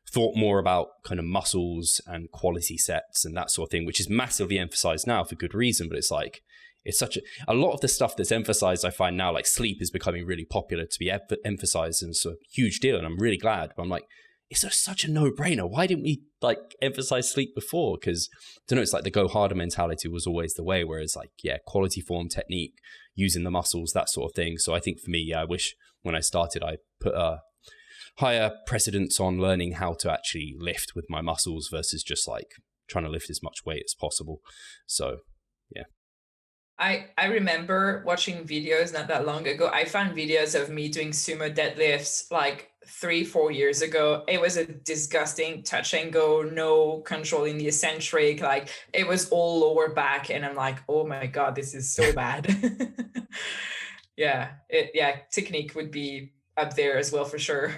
thought more about kind of muscles and quality sets and that sort of thing, which is massively emphasized now for good reason. But it's like, it's such a lot of the stuff that's emphasized, I find now, like sleep is becoming really popular to be emphasized, and it's a huge deal, and I'm really glad. But I'm like, it's just such a no-brainer. Why didn't we like emphasize sleep before? Because I don't know, it's like the go harder mentality was always the way, whereas like, yeah, quality form, technique, using the muscles, that sort of thing. So I think for me, yeah, I wish when I started, I put a higher precedence on learning how to actually lift with my muscles versus just like trying to lift as much weight as possible. So yeah. I remember watching videos not that long ago. I found videos of me doing sumo deadlifts like 3-4 years ago. It was a disgusting touch and go, no controlling the eccentric. Like it was all lower back. And I'm like, oh my God, this is so bad. Yeah, technique would be up there as well for sure.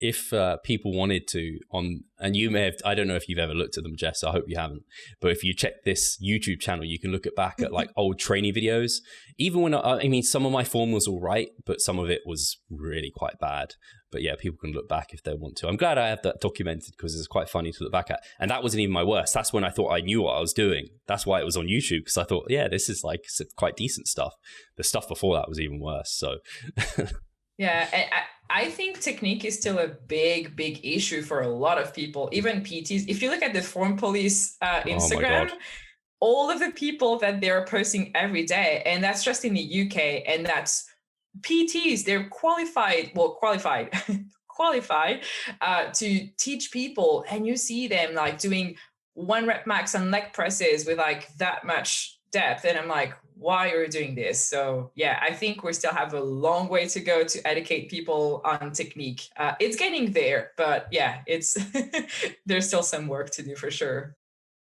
If people wanted to and you may have, I don't know if you've ever looked at them, Jess, I hope you haven't, but if you check this YouTube channel, you can look back at like old training videos. Even when, I mean, some of my form was all right, but some of it was really quite bad. But yeah, people can look back if they want to. I'm glad I have that documented, because it's quite funny to look back at. And that wasn't even my worst. That's when I thought I knew what I was doing. That's why it was on YouTube, because I thought, yeah, this is like quite decent stuff. The stuff before that was even worse. So yeah, I think technique is still a big issue for a lot of people, even PTs. If you look at the Form Police Instagram, all of the people that they're posting every day, and that's just in the UK, and that's PTs, they're qualified to teach people, and you see them like doing 1 rep max on leg presses with like that much depth, and I'm like, why are you doing this? So yeah, I think we still have a long way to go to educate people on technique. It's getting there, but yeah, it's there's still some work to do for sure.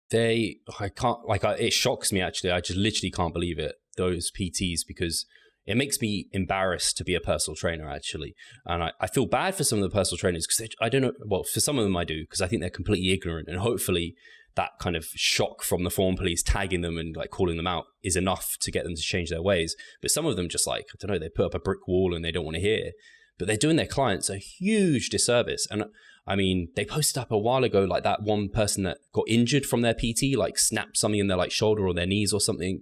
It shocks me actually. I just literally can't believe it, those PTs, because it makes me embarrassed to be a personal trainer actually. And I feel bad for some of the personal trainers, because I don't know, well, for some of them I do, because I think they're completely ignorant, and hopefully that kind of shock from the Form Police tagging them and like calling them out is enough to get them to change their ways. But some of them just like, I don't know, they put up a brick wall and they don't want to hear, but they're doing their clients a huge disservice. And I mean, they posted up a while ago, like that one person that got injured from their PT, like snapped something in their like shoulder or their knees or something,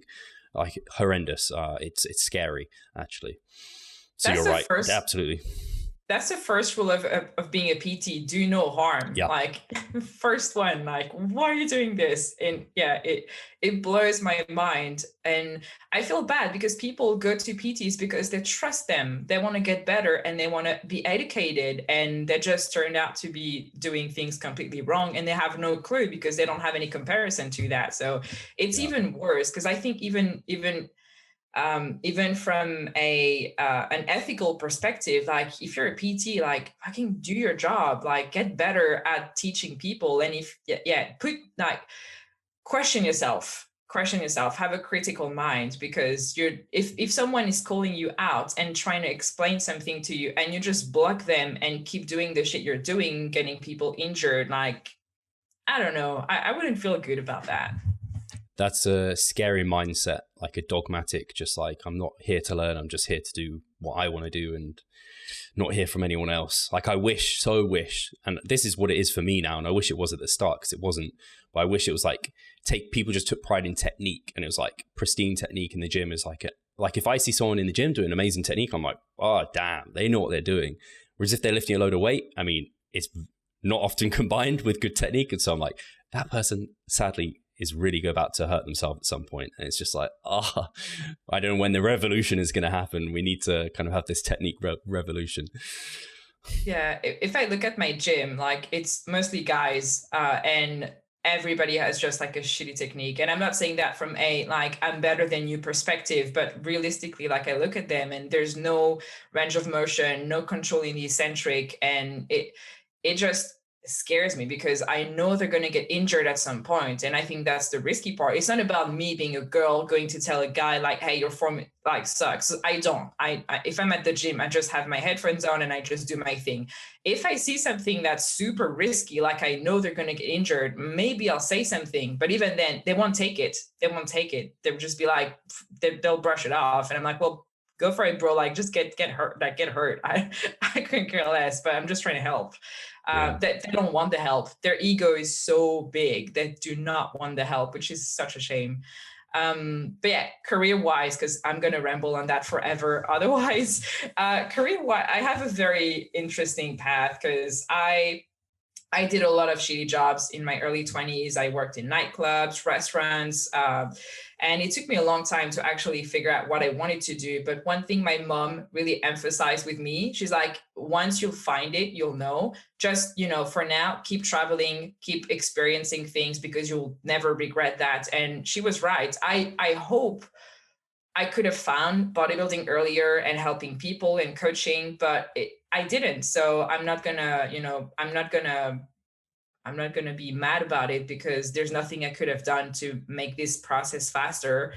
like horrendous. It's scary, actually. So That's you're right. first, Absolutely. That's the first rule of being a PT: do no harm. Yeah. Like first one, like, why are you doing this? And yeah, it blows my mind. And I feel bad because people go to PTs because they trust them. They want to get better and they want to be educated, and they just turned out to be doing things completely wrong, and they have no clue because they don't have any comparison to that. So it's even worse, because I think even from an ethical perspective, like if you're a PT, like fucking do your job, like get better at teaching people. And if question yourself, have a critical mind, because if someone is calling you out and trying to explain something to you and you just block them and keep doing the shit you're doing, getting people injured, like, I don't know, I wouldn't feel good about that. That's a scary mindset, like a dogmatic, just like, I'm not here to learn, I'm just here to do what I want to do and not hear from anyone else. Like I wish, and this is what it is for me now, and I wish it was at the start, because it wasn't, but I wish it was like, people just took pride in technique, and it was like pristine technique in the gym is like if I see someone in the gym doing amazing technique, I'm like, oh damn, they know what they're doing. Whereas if they're lifting a load of weight, I mean, it's not often combined with good technique, and so I'm like, that person sadly is really about to hurt themselves at some point. And it's just like, I don't know when the revolution is going to happen. We need to kind of have this technique revolution. Yeah, if I look at my gym, like it's mostly guys, and everybody has just like a shitty technique. And I'm not saying that from a like I'm better than you perspective, but realistically, like I look at them and there's no range of motion, no control in the eccentric, and it just scares me because I know they're going to get injured at some point. And I think that's the risky part. It's not about me being a girl going to tell a guy like, hey, your form like sucks. I don't. I if I'm at the gym, I just have my headphones on and I just do my thing. If I see something that's super risky, like I know they're going to get injured, maybe I'll say something. But even then, they won't take it. They'll just be like, they'll brush it off. And I'm like, well, go for it, bro. Like just get hurt. Like get hurt. I couldn't care less, but I'm just trying to help. That they don't want the help. Their ego is so big. They do not want the help, which is such a shame. But yeah, career-wise, because I'm going to ramble on that forever. Otherwise, career-wise, I have a very interesting path because I did a lot of shitty jobs in my early 20s. I worked in nightclubs, restaurants, and it took me a long time to actually figure out what I wanted to do. But one thing my mom really emphasized with me, she's like, once you'll find it, you'll know. Just, for now, keep traveling, keep experiencing things because you'll never regret that. And she was right. I hope I could have found bodybuilding earlier and helping people and coaching, but I didn't. So I'm not gonna be mad about it because there's nothing I could have done to make this process faster.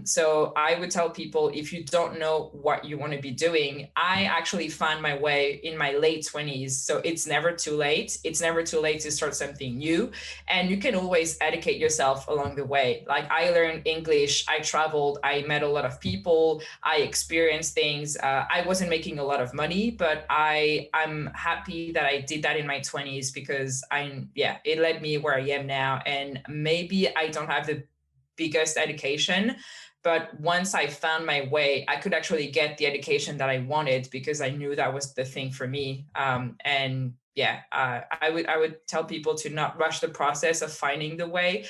So I would tell people, if you don't know what you want to be doing, I actually found my way in my late 20s. So it's never too late. It's never too late to start something new. And you can always educate yourself along the way. Like I learned English, I traveled, I met a lot of people, I experienced things. I wasn't making a lot of money, but I'm happy that I did that in my 20s because it led me where I am now. And maybe I don't have the biggest education, but once I found my way, I could actually get the education that I wanted because I knew that was the thing for me. I would tell people to not rush the process of finding the way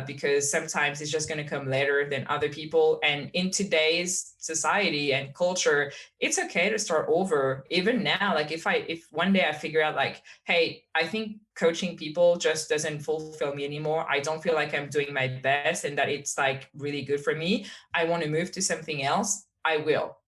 because sometimes it's just going to come later than other people. And in today's society and culture, it's okay to start over. Even now, like if one day I figure out like, hey, I think coaching people just doesn't fulfill me anymore. I don't feel like I'm doing my best and that it's like really good for me. I want to move to something else. I will.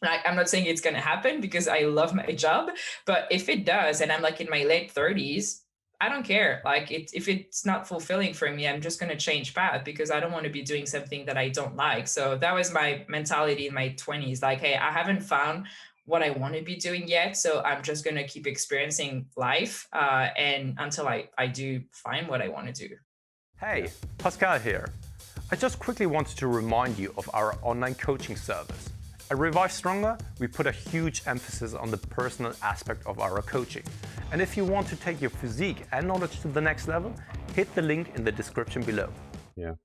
I'm not saying it's going to happen because I love my job, but if it does, and I'm like in my late 30s, I don't care. Like if it's not fulfilling for me, I'm just going to change path because I don't want to be doing something that I don't like. So that was my mentality in my 20s. Like, hey, I haven't found what I want to be doing yet. So I'm just going to keep experiencing life and until I do find what I want to do. Hey, Pascal here. I just quickly wanted to remind you of our online coaching service, At Revive Stronger, we put a huge emphasis on the personal aspect of our coaching. And if you want to take your physique and knowledge to the next level, hit the link in the description below. Yeah,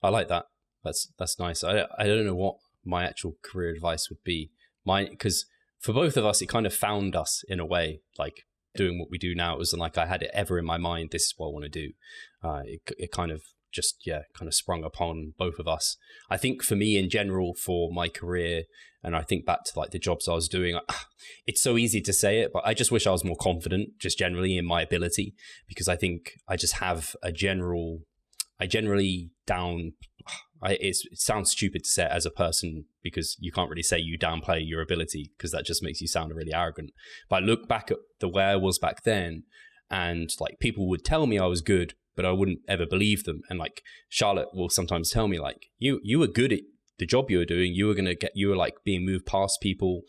I like that. That's nice. I don't know what my actual career advice would be. Because for both of us, it kind of found us in a way, like doing what we do now. It wasn't like I had it ever in my mind, this is what I want to do. It kind of just, kind of sprung upon both of us. I think for me in general, for my career, and I think back to like the jobs I was doing, it's so easy to say it, but I just wish I was more confident just generally in my ability, because I think I just have it sounds stupid to say it as a person, because you can't really say you downplay your ability, because that just makes you sound really arrogant. But I look back at the way I was back then, and like people would tell me I was good, but I wouldn't ever believe them. And like Charlotte will sometimes tell me like, you were good at the job you were doing, you were like being moved past people.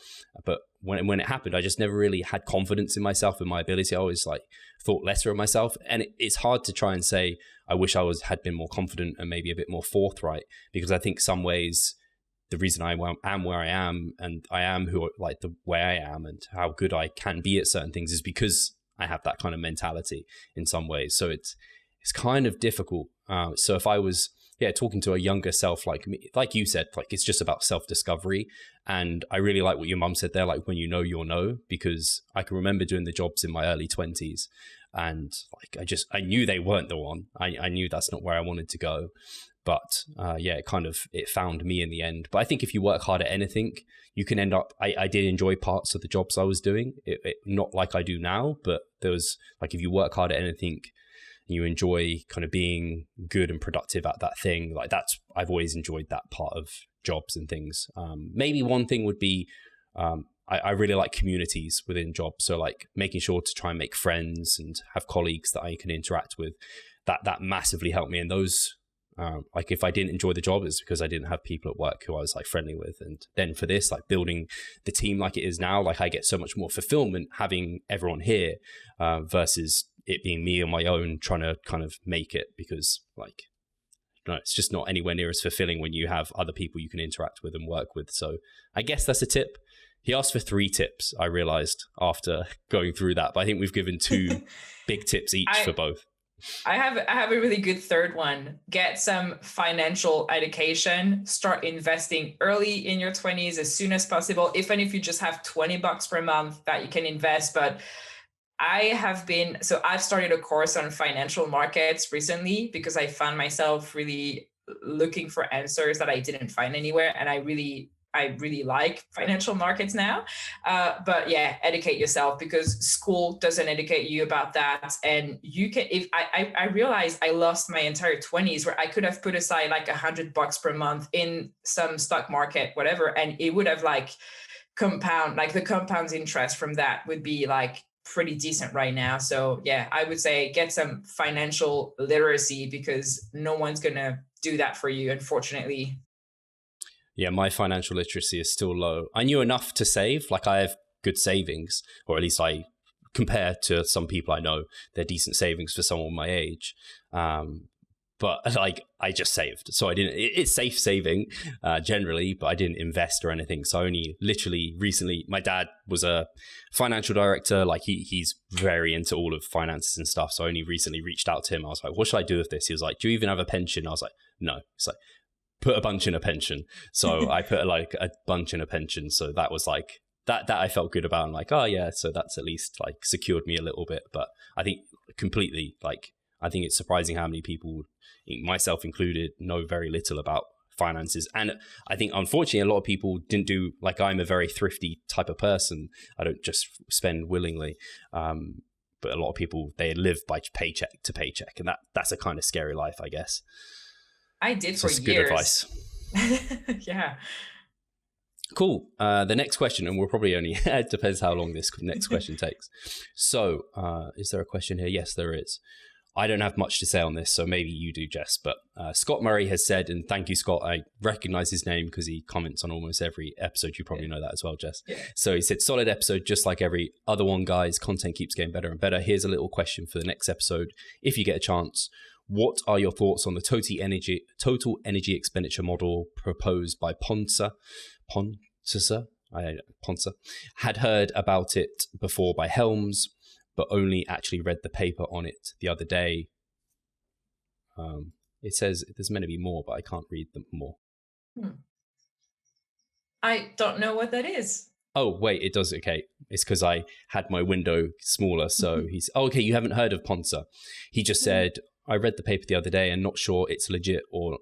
But when it happened, I just never really had confidence in myself and my ability. I always like thought lesser of myself. And it's hard to try and say, I wish I had been more confident and maybe a bit more forthright, because I think some ways the reason I am where I am, and I am who like the way I am and how good I can be at certain things, is because I have that kind of mentality in some ways. So it's kind of difficult. So if I was talking to a younger self like me, like you said, like it's just about self-discovery. And I really like what your mum said there, like when you know, you'll know, because I can remember doing the jobs in my early 20s, and like I knew they weren't the one. I knew that's not where I wanted to go. But it found me in the end. But I think if you work hard at anything, you can end up, I did enjoy parts of the jobs I was doing, it not like I do now, but there was like, if you work hard at anything, you enjoy kind of being good and productive at that thing, like I've always enjoyed that part of jobs and things. Maybe one thing would be, I really like communities within jobs. So like making sure to try and make friends and have colleagues that I can interact with, that massively helped me. And those, like if I didn't enjoy the job, it's because I didn't have people at work who I was like friendly with. And then for this, like building the team like it is now, like I get so much more fulfillment having everyone here, versus it being me on my own trying to kind of make it, because like, no, it's just not anywhere near as fulfilling when you have other people you can interact with and work with. So I guess that's a tip. He asked for 3 tips, I realized after going through that, but I think we've given 2 big tips each for both. I have a really good third one. Get some financial education. Start investing early in your 20s as soon as possible, even if you just have $20 per month that you can invest. But I've started a course on financial markets recently, because I found myself really looking for answers that I didn't find anywhere. And I really like financial markets now. But yeah, educate yourself, because school doesn't educate you about that. And you can, if I realized I lost my entire 20s where I could have put aside like $100 per month in some stock market, whatever. And it would have like the compound interest from that would be like pretty decent right now. So yeah, I would say get some financial literacy, because no one's going to do that for you, unfortunately. Yeah, my financial literacy is still low. I knew enough to save, like I have good savings, or at least I compare to some people I know, they're decent savings for someone my age. But like I just saved. So it's safe saving generally, but I didn't invest or anything. So I only literally recently, my dad was a financial director. Like he's very into all of finances and stuff. So I only recently reached out to him. I was like, what should I do with this? He was like, do you even have a pension? I was like, no. It's like, put a bunch in a pension. So I put like a bunch in a pension. So that was like, that I felt good about. I'm like, oh yeah, so that's at least like secured me a little bit. But I think completely, like, I think it's surprising how many people, myself included, know very little about finances. And I think unfortunately a lot of people didn't do, like I'm a very thrifty type of person. I don't just spend willingly. But a lot of people, they live by paycheck to paycheck. And that's a kind of scary life, I guess. I did for years. Good advice. Yeah. Cool. The next question, and we'll probably only, it depends how long this next question takes. So is there a question here? Yes, there is. I don't have much to say on this, so maybe you do, Jess. But Scott Murray has said, and thank you, Scott. I recognize his name because he comments on almost every episode. You probably know that as well, Jess. Yeah. So he said, solid episode, just like every other one, guys. Content keeps getting better and better. Here's a little question for the next episode. If you get a chance, what are your thoughts on the total energy expenditure model proposed by Ponsa? Ponsa, had heard about it before by Helms, but only actually read the paper on it the other day. It says there's meant to be more, but I can't read them more. I don't know what that is. Oh, wait, it does. Okay. It's because I had my window smaller. So he's, okay, you haven't heard of Ponsa. He just said, I read the paper the other day and not sure it's legit or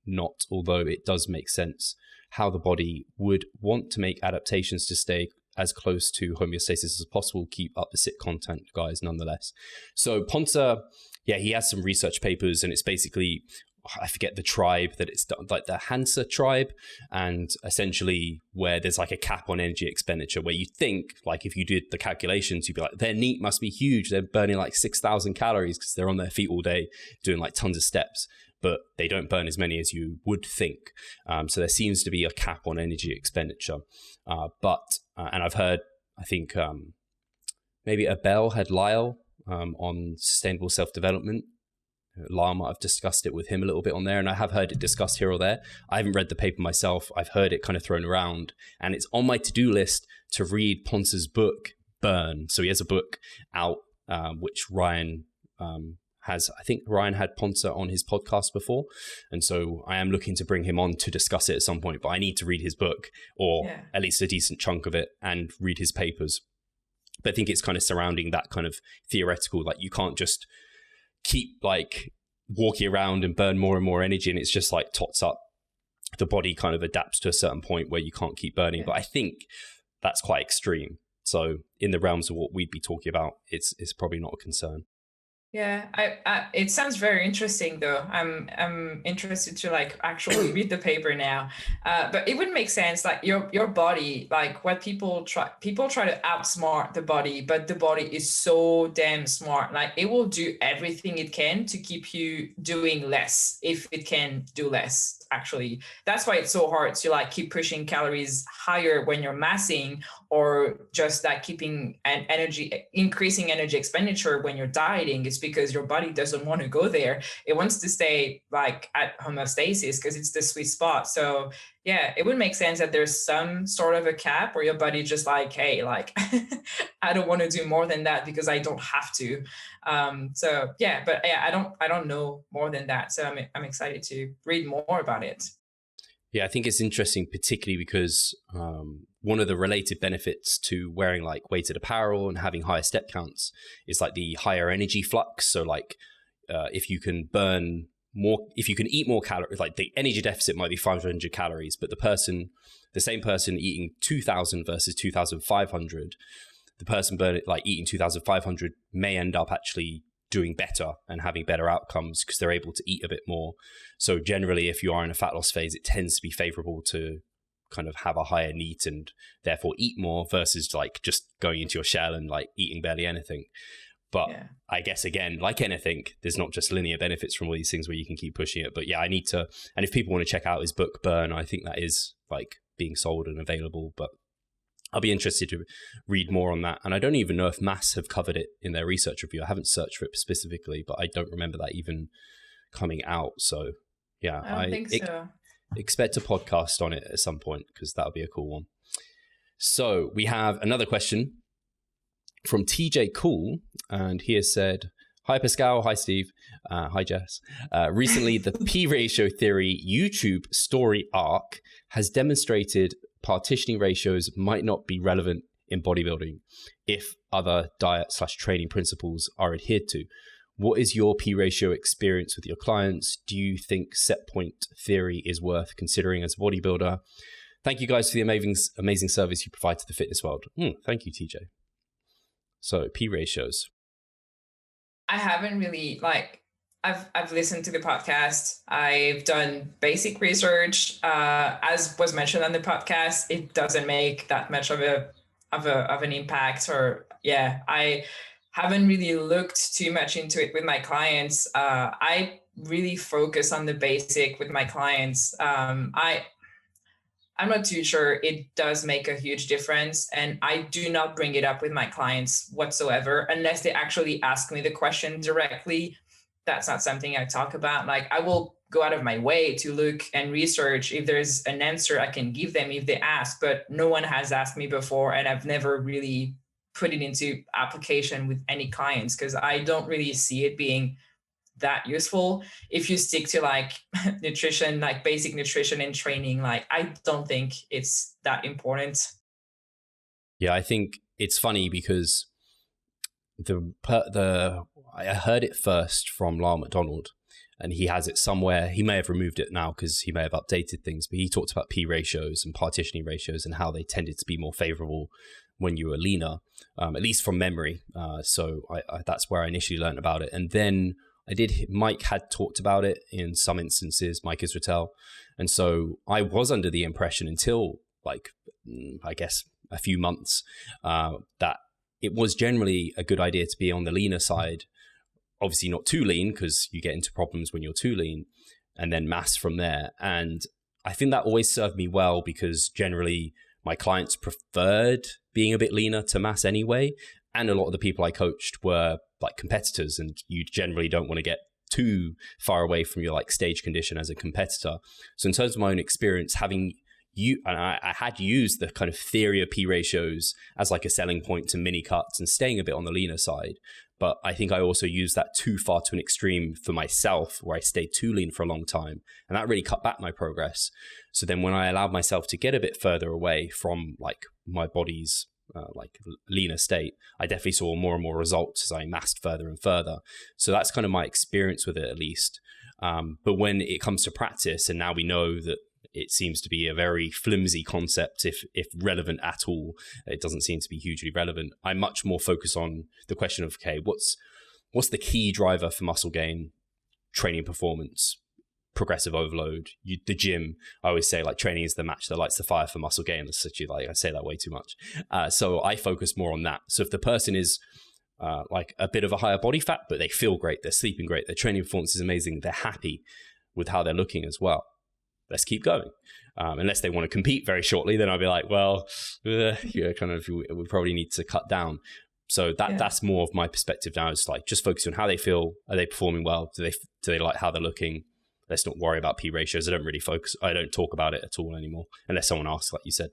not, although it does make sense how the body would want to make adaptations to stay as close to homeostasis as possible, keep up the sit content, guys, nonetheless. So Ponsa, yeah, he has some research papers, and it's basically, I forget the tribe that it's done, like the Hansa tribe, and essentially where there's like a cap on energy expenditure, where you think, like if you did the calculations, you'd be like, their NEAT must be huge. They're burning like 6,000 calories because they're on their feet all day doing like tons of steps, but they don't burn as many as you would think. So there seems to be a cap on energy expenditure. And I've heard, I think maybe Abel had Lyle on sustainable self-development. Lyle might have discussed it with him a little bit on there, and I have heard it discussed here or there. I haven't read the paper myself. I've heard it kind of thrown around, and it's on my to-do list to read Ponsa's book, Burn. So he has a book out, which Ryan has. I think Ryan had Ponsa on his podcast before, and so I am looking to bring him on to discuss it at some point, but I need to read his book, or at least a decent chunk of it, and read his papers. But I think it's kind of surrounding that kind of theoretical, like you can't just keep like walking around and burn more and more energy, and it's just like tots up. The body kind of adapts to a certain point where you can't keep burning. But I think that's quite extreme. So in the realms of what we'd be talking about, it's probably not a concern. Yeah, it sounds very interesting though. I'm interested to like actually read the paper now. But it would make sense, like your body, like what people try to outsmart the body, but the body is so damn smart. Like it will do everything it can to keep you doing less if it can do less. Actually, that's why it's so hard to like keep pushing calories higher when you're massing, or just like keeping increasing energy expenditure when you're dieting. It's because your body doesn't want to go there. It wants to stay like at homeostasis because it's the sweet spot. So yeah, it would make sense that there's some sort of a cap where your body just like, hey, like I don't want to do more than that because I don't have to. So yeah, but yeah, I don't know more than that. So I'm excited to read more about it. Yeah, I think it's interesting, particularly because one of the related benefits to wearing like weighted apparel and having higher step counts is like the higher energy flux. So like if you can burn more, if you can eat more calories, like the energy deficit might be 500 calories, but the same person eating 2,000 versus 2,500, the person eating 2,500 may end up actually doing better and having better outcomes because they're able to eat a bit more. So generally, if you are in a fat loss phase, it tends to be favorable to kind of have a higher NEAT and therefore eat more versus like just going into your shell and like eating barely anything. But I guess, again, like anything, there's not just linear benefits from all these things where you can keep pushing it. But yeah, I need to, and if people want to check out his book, Burn, I think that is like being sold and available, but I'll be interested to read more on that. And I don't even know if Mass have covered it in their research review. I haven't searched for it specifically, but I don't remember that even coming out. So yeah, I don't think so. Expect a podcast on it at some point because that'll be a cool one. So we have another question from TJ Cool, and he has said, "Hi Pascal, hi Steve, hi Jess. Recently, the P ratio theory YouTube story arc has demonstrated partitioning ratios might not be relevant in bodybuilding if other diet/training principles are adhered to. What is your P ratio experience with your clients? Do you think Setpoint theory is worth considering as a bodybuilder? Thank you guys for the amazing service you provide to the fitness world." Thank you, TJ. So P ratios. I haven't really I've listened to the podcast. I've done basic research. As was mentioned on the podcast, it doesn't make that much of an impact. Or I haven't really looked too much into it with my clients. I really focus on the basic with my clients. I'm not too sure it does make a huge difference. And I do not bring it up with my clients whatsoever, unless they actually ask me the question directly. That's not something I talk about. Like I will go out of my way to look and research if there's an answer I can give them if they ask, but no one has asked me before, and I've never really put it into application with any clients because I don't really see it being that useful. If you stick to like nutrition, like basic nutrition and training, like I don't think it's that important. Yeah, I think it's funny because I heard it first from Lyle McDonald, and he has it somewhere. He may have removed it now because he may have updated things, but he talked about P ratios and partitioning ratios and how they tended to be more favorable when you were leaner, at least from memory. So that's where I initially learned about it. And then Mike had talked about it in some instances, Mike Israetel. And so I was under the impression until like, I guess a few months, that it was generally a good idea to be on the leaner side. Obviously not too lean because you get into problems when you're too lean, and then mass from there. And I think that always served me well because generally my clients preferred being a bit leaner to mass anyway. And a lot of the people I coached were like competitors, and you generally don't want to get too far away from your like stage condition as a competitor. So in terms of my own experience, I had used the kind of theory of P ratios as like a selling point to mini cuts and staying a bit on the leaner side. But I think I also used that too far to an extreme for myself, where I stayed too lean for a long time. And that really cut back my progress. So then when I allowed myself to get a bit further away from like my body's like leaner state, I definitely saw more and more results as I massed further and further. So that's kind of my experience with it, at least. But when it comes to practice, and now we know that it seems to be a very flimsy concept, if relevant at all. It doesn't seem to be hugely relevant. I much more focus on the question of, okay, what's the key driver for muscle gain, training performance, progressive overload, the gym. I always say like training is the match that lights the fire for muscle gain. That's such like I say that way too much. So I focus more on that. So if the person is like a bit of a higher body fat, but they feel great, they're sleeping great, their training performance is amazing, they're happy with how they're looking as well, let's keep going. Unless they want to compete very shortly, then I'll be like, well, we probably need to cut down. So that's more of my perspective now. It's like just focus on how they feel. Are they performing well? Do they like how they're looking? Let's not worry about P ratios. I don't talk about it at all anymore, unless someone asks, like you said.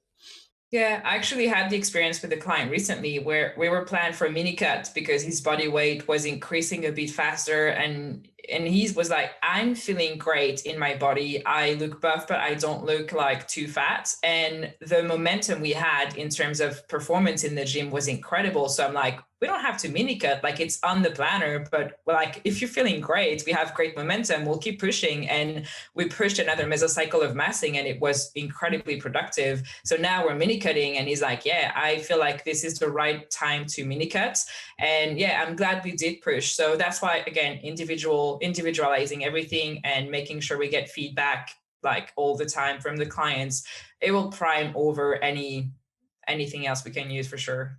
Yeah, I actually had the experience with a client recently where we were planned for a mini cut because his body weight was increasing a bit faster, and he was like, I'm feeling great in my body. I look buff, but I don't look like too fat. And the momentum we had in terms of performance in the gym was incredible. So I'm like, we don't have to mini cut, like it's on the planner, but like if you're feeling great, we have great momentum, we'll keep pushing. And we pushed another mesocycle of massing and it was incredibly productive. So now we're mini cutting and he's like, yeah, I feel like this is the right time to mini cut. And yeah, I'm glad we did push. So that's why, again, individualizing everything and making sure we get feedback like all the time from the clients, it will prime over anything else we can use for sure.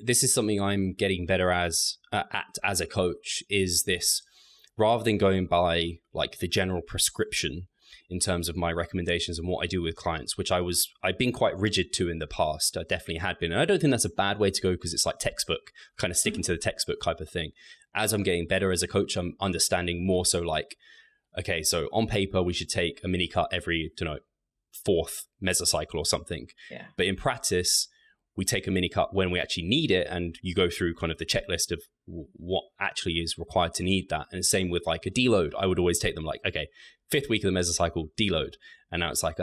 This is something I'm getting better as a coach, is this, rather than going by like the general prescription in terms of my recommendations and what I do with clients, which I've been quite rigid to in the past. I definitely had been. And I don't think that's a bad way to go because it's like textbook, kind of sticking to the textbook type of thing. As I'm getting better as a coach, I'm understanding more so like, okay, so on paper, we should take a mini cut every, fourth mesocycle or something. Yeah. But in practice, we take a mini cut when we actually need it, and you go through kind of the checklist of what actually is required to need that. And same with like a deload. I would always take them like, okay, 5th week of the mesocycle, deload. And now it's like,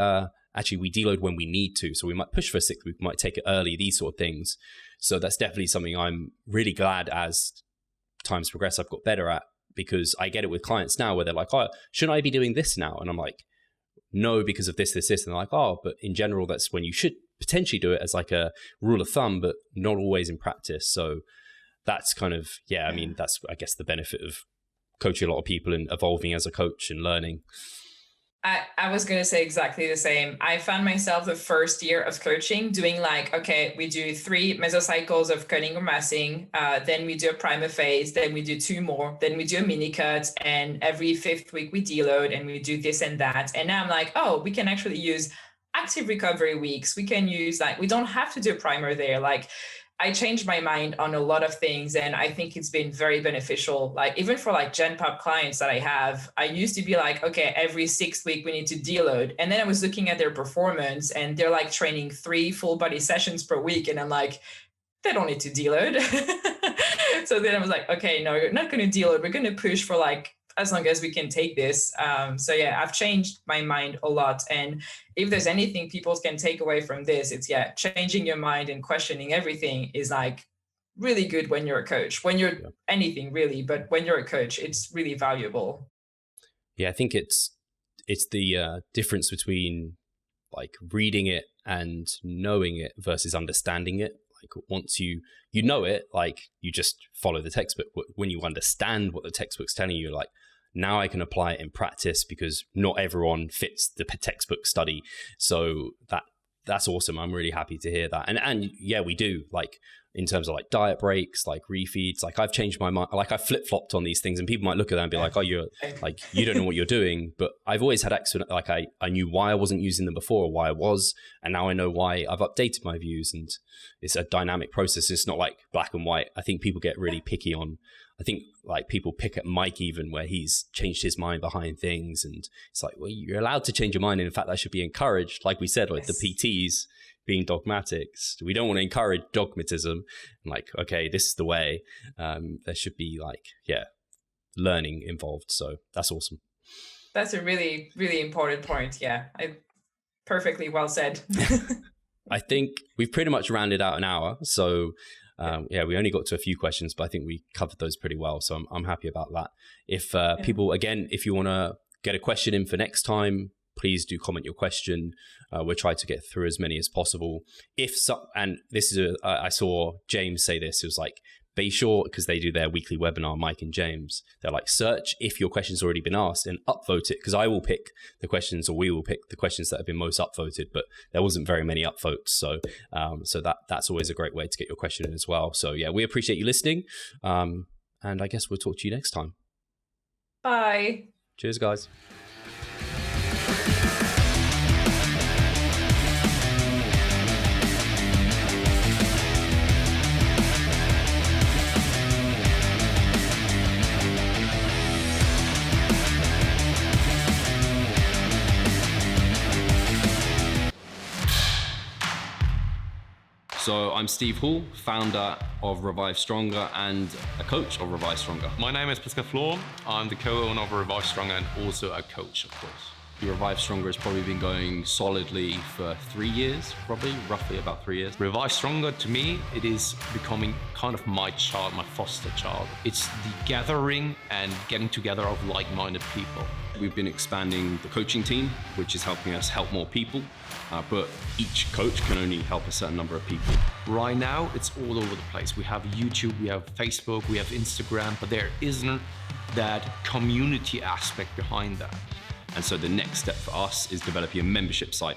actually we deload when we need to. So we might push for a 6th week, we might take it early, these sort of things. So that's definitely something I'm really glad as times progress I've got better at, because I get it with clients now where they're like, oh, shouldn't I be doing this now? And I'm like, no, because of this. And they're like, oh, but in general, that's when you should potentially do it as like a rule of thumb, but not always in practice. So that's kind of, I mean, that's, I guess, the benefit of coaching a lot of people and evolving as a coach and learning. I was going to say exactly the same. I found myself the first year of coaching doing like, okay, we do 3 mesocycles of cutting or massing, then we do a primer phase, then we do 2 more, then we do a mini cut, and every 5th week we deload and we do this and that. And now I'm like, oh, we can actually use active recovery weeks. We can use like, we don't have to do a primer there. Like I changed my mind on a lot of things, and I think it's been very beneficial. Like even for like Gen Pop clients that I have, I used to be like, okay, every 6th week we need to deload. And then I was looking at their performance and they're like training 3 full body sessions per week. And I'm like, they don't need to deload. So then I was like, okay, no, you're not going to deload. We're going to push for like, as long as we can take this. So yeah, I've changed my mind a lot. And if there's anything people can take away from this, it's changing your mind and questioning everything is like really good when you're a coach, when you're anything really, but when you're a coach, it's really valuable. Yeah, I think it's the difference between like reading it and knowing it versus understanding it. Like once you know it, like you just follow the textbook. When you understand what the textbook's telling you, like now I can apply it in practice because not everyone fits the textbook study. So that's awesome. I'm really happy to hear that. And yeah, we do, like in terms of like diet breaks, like refeeds, like I've changed my mind, like I flip-flopped on these things and people might look at that and be like, oh, you're like, you don't know what you're doing. But I've always had excellent, like I knew why I wasn't using them before or why I was, and now I know why I've updated my views, and it's a dynamic process. It's not like black and white. I think people get really picky on, I think like people pick at Mike even where he's changed his mind behind things, and it's like, well, you're allowed to change your mind. And in fact, that should be encouraged. Like we said, like the PTs being dogmatics. We don't want to encourage dogmatism. Like, okay, this is the way. There should be like, learning involved. So that's awesome. That's a really, really important point. Yeah, perfectly well said. I think we've pretty much rounded out an hour. So we only got to a few questions, but I think we covered those pretty well. So I'm happy about that. If people, again, if you want to get a question in for next time, please do comment your question. We'll try to get through as many as possible. And this is I saw James say this. It was like, be sure, because they do their weekly webinar, Mike and James, they're like, search if your question's already been asked and upvote it, because I will pick the questions, or we will pick the questions that have been most upvoted, but there wasn't very many upvotes. So that's always a great way to get your question in as well. So yeah, we appreciate you listening. And I guess we'll talk to you next time. Bye. Cheers, guys. So I'm Steve Hall, founder of Revive Stronger and a coach of Revive Stronger. My name is Pascal. I'm the co-owner of Revive Stronger and also a coach, of course. Your Revive Stronger has probably been going solidly for 3 years, roughly about 3 years. Revive Stronger, to me, it is becoming kind of my child, my foster child. It's the gathering and getting together of like-minded people. We've been expanding the coaching team, which is helping us help more people. But each coach can only help a certain number of people. Right now, it's all over the place. We have YouTube, we have Facebook, we have Instagram, but there isn't that community aspect behind that. And so the next step for us is developing a membership site.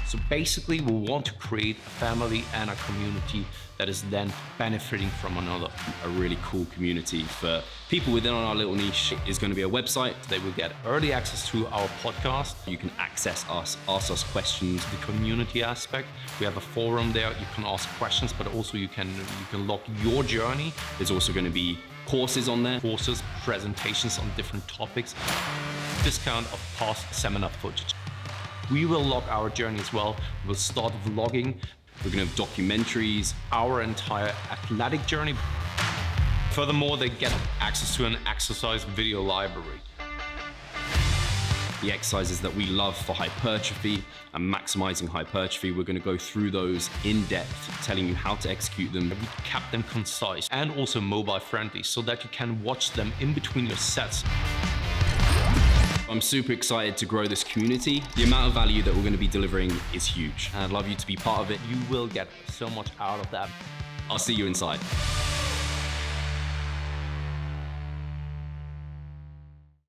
So basically, we want to create a family and a community that is then benefiting from another. A really cool community for people within our little niche is going to be a website. They will get early access to our podcast. You can access us, ask us questions. The community aspect, we have a forum there. You can ask questions, but also you can log your journey. There's also going to be courses on there. Courses, presentations on different topics. Discount of past seminar footage. We will log our journey as well. We'll start vlogging. We're going to have documentaries. Our entire athletic journey. Furthermore, they get access to an exercise video library. The exercises that we love for hypertrophy and maximizing hypertrophy, we're going to go through those in depth, telling you how to execute them. We kept them concise and also mobile friendly so that you can watch them in between your sets. I'm super excited to grow this community. The amount of value that we're going to be delivering is huge. And I'd love you to be part of it. You will get so much out of that. I'll see you inside.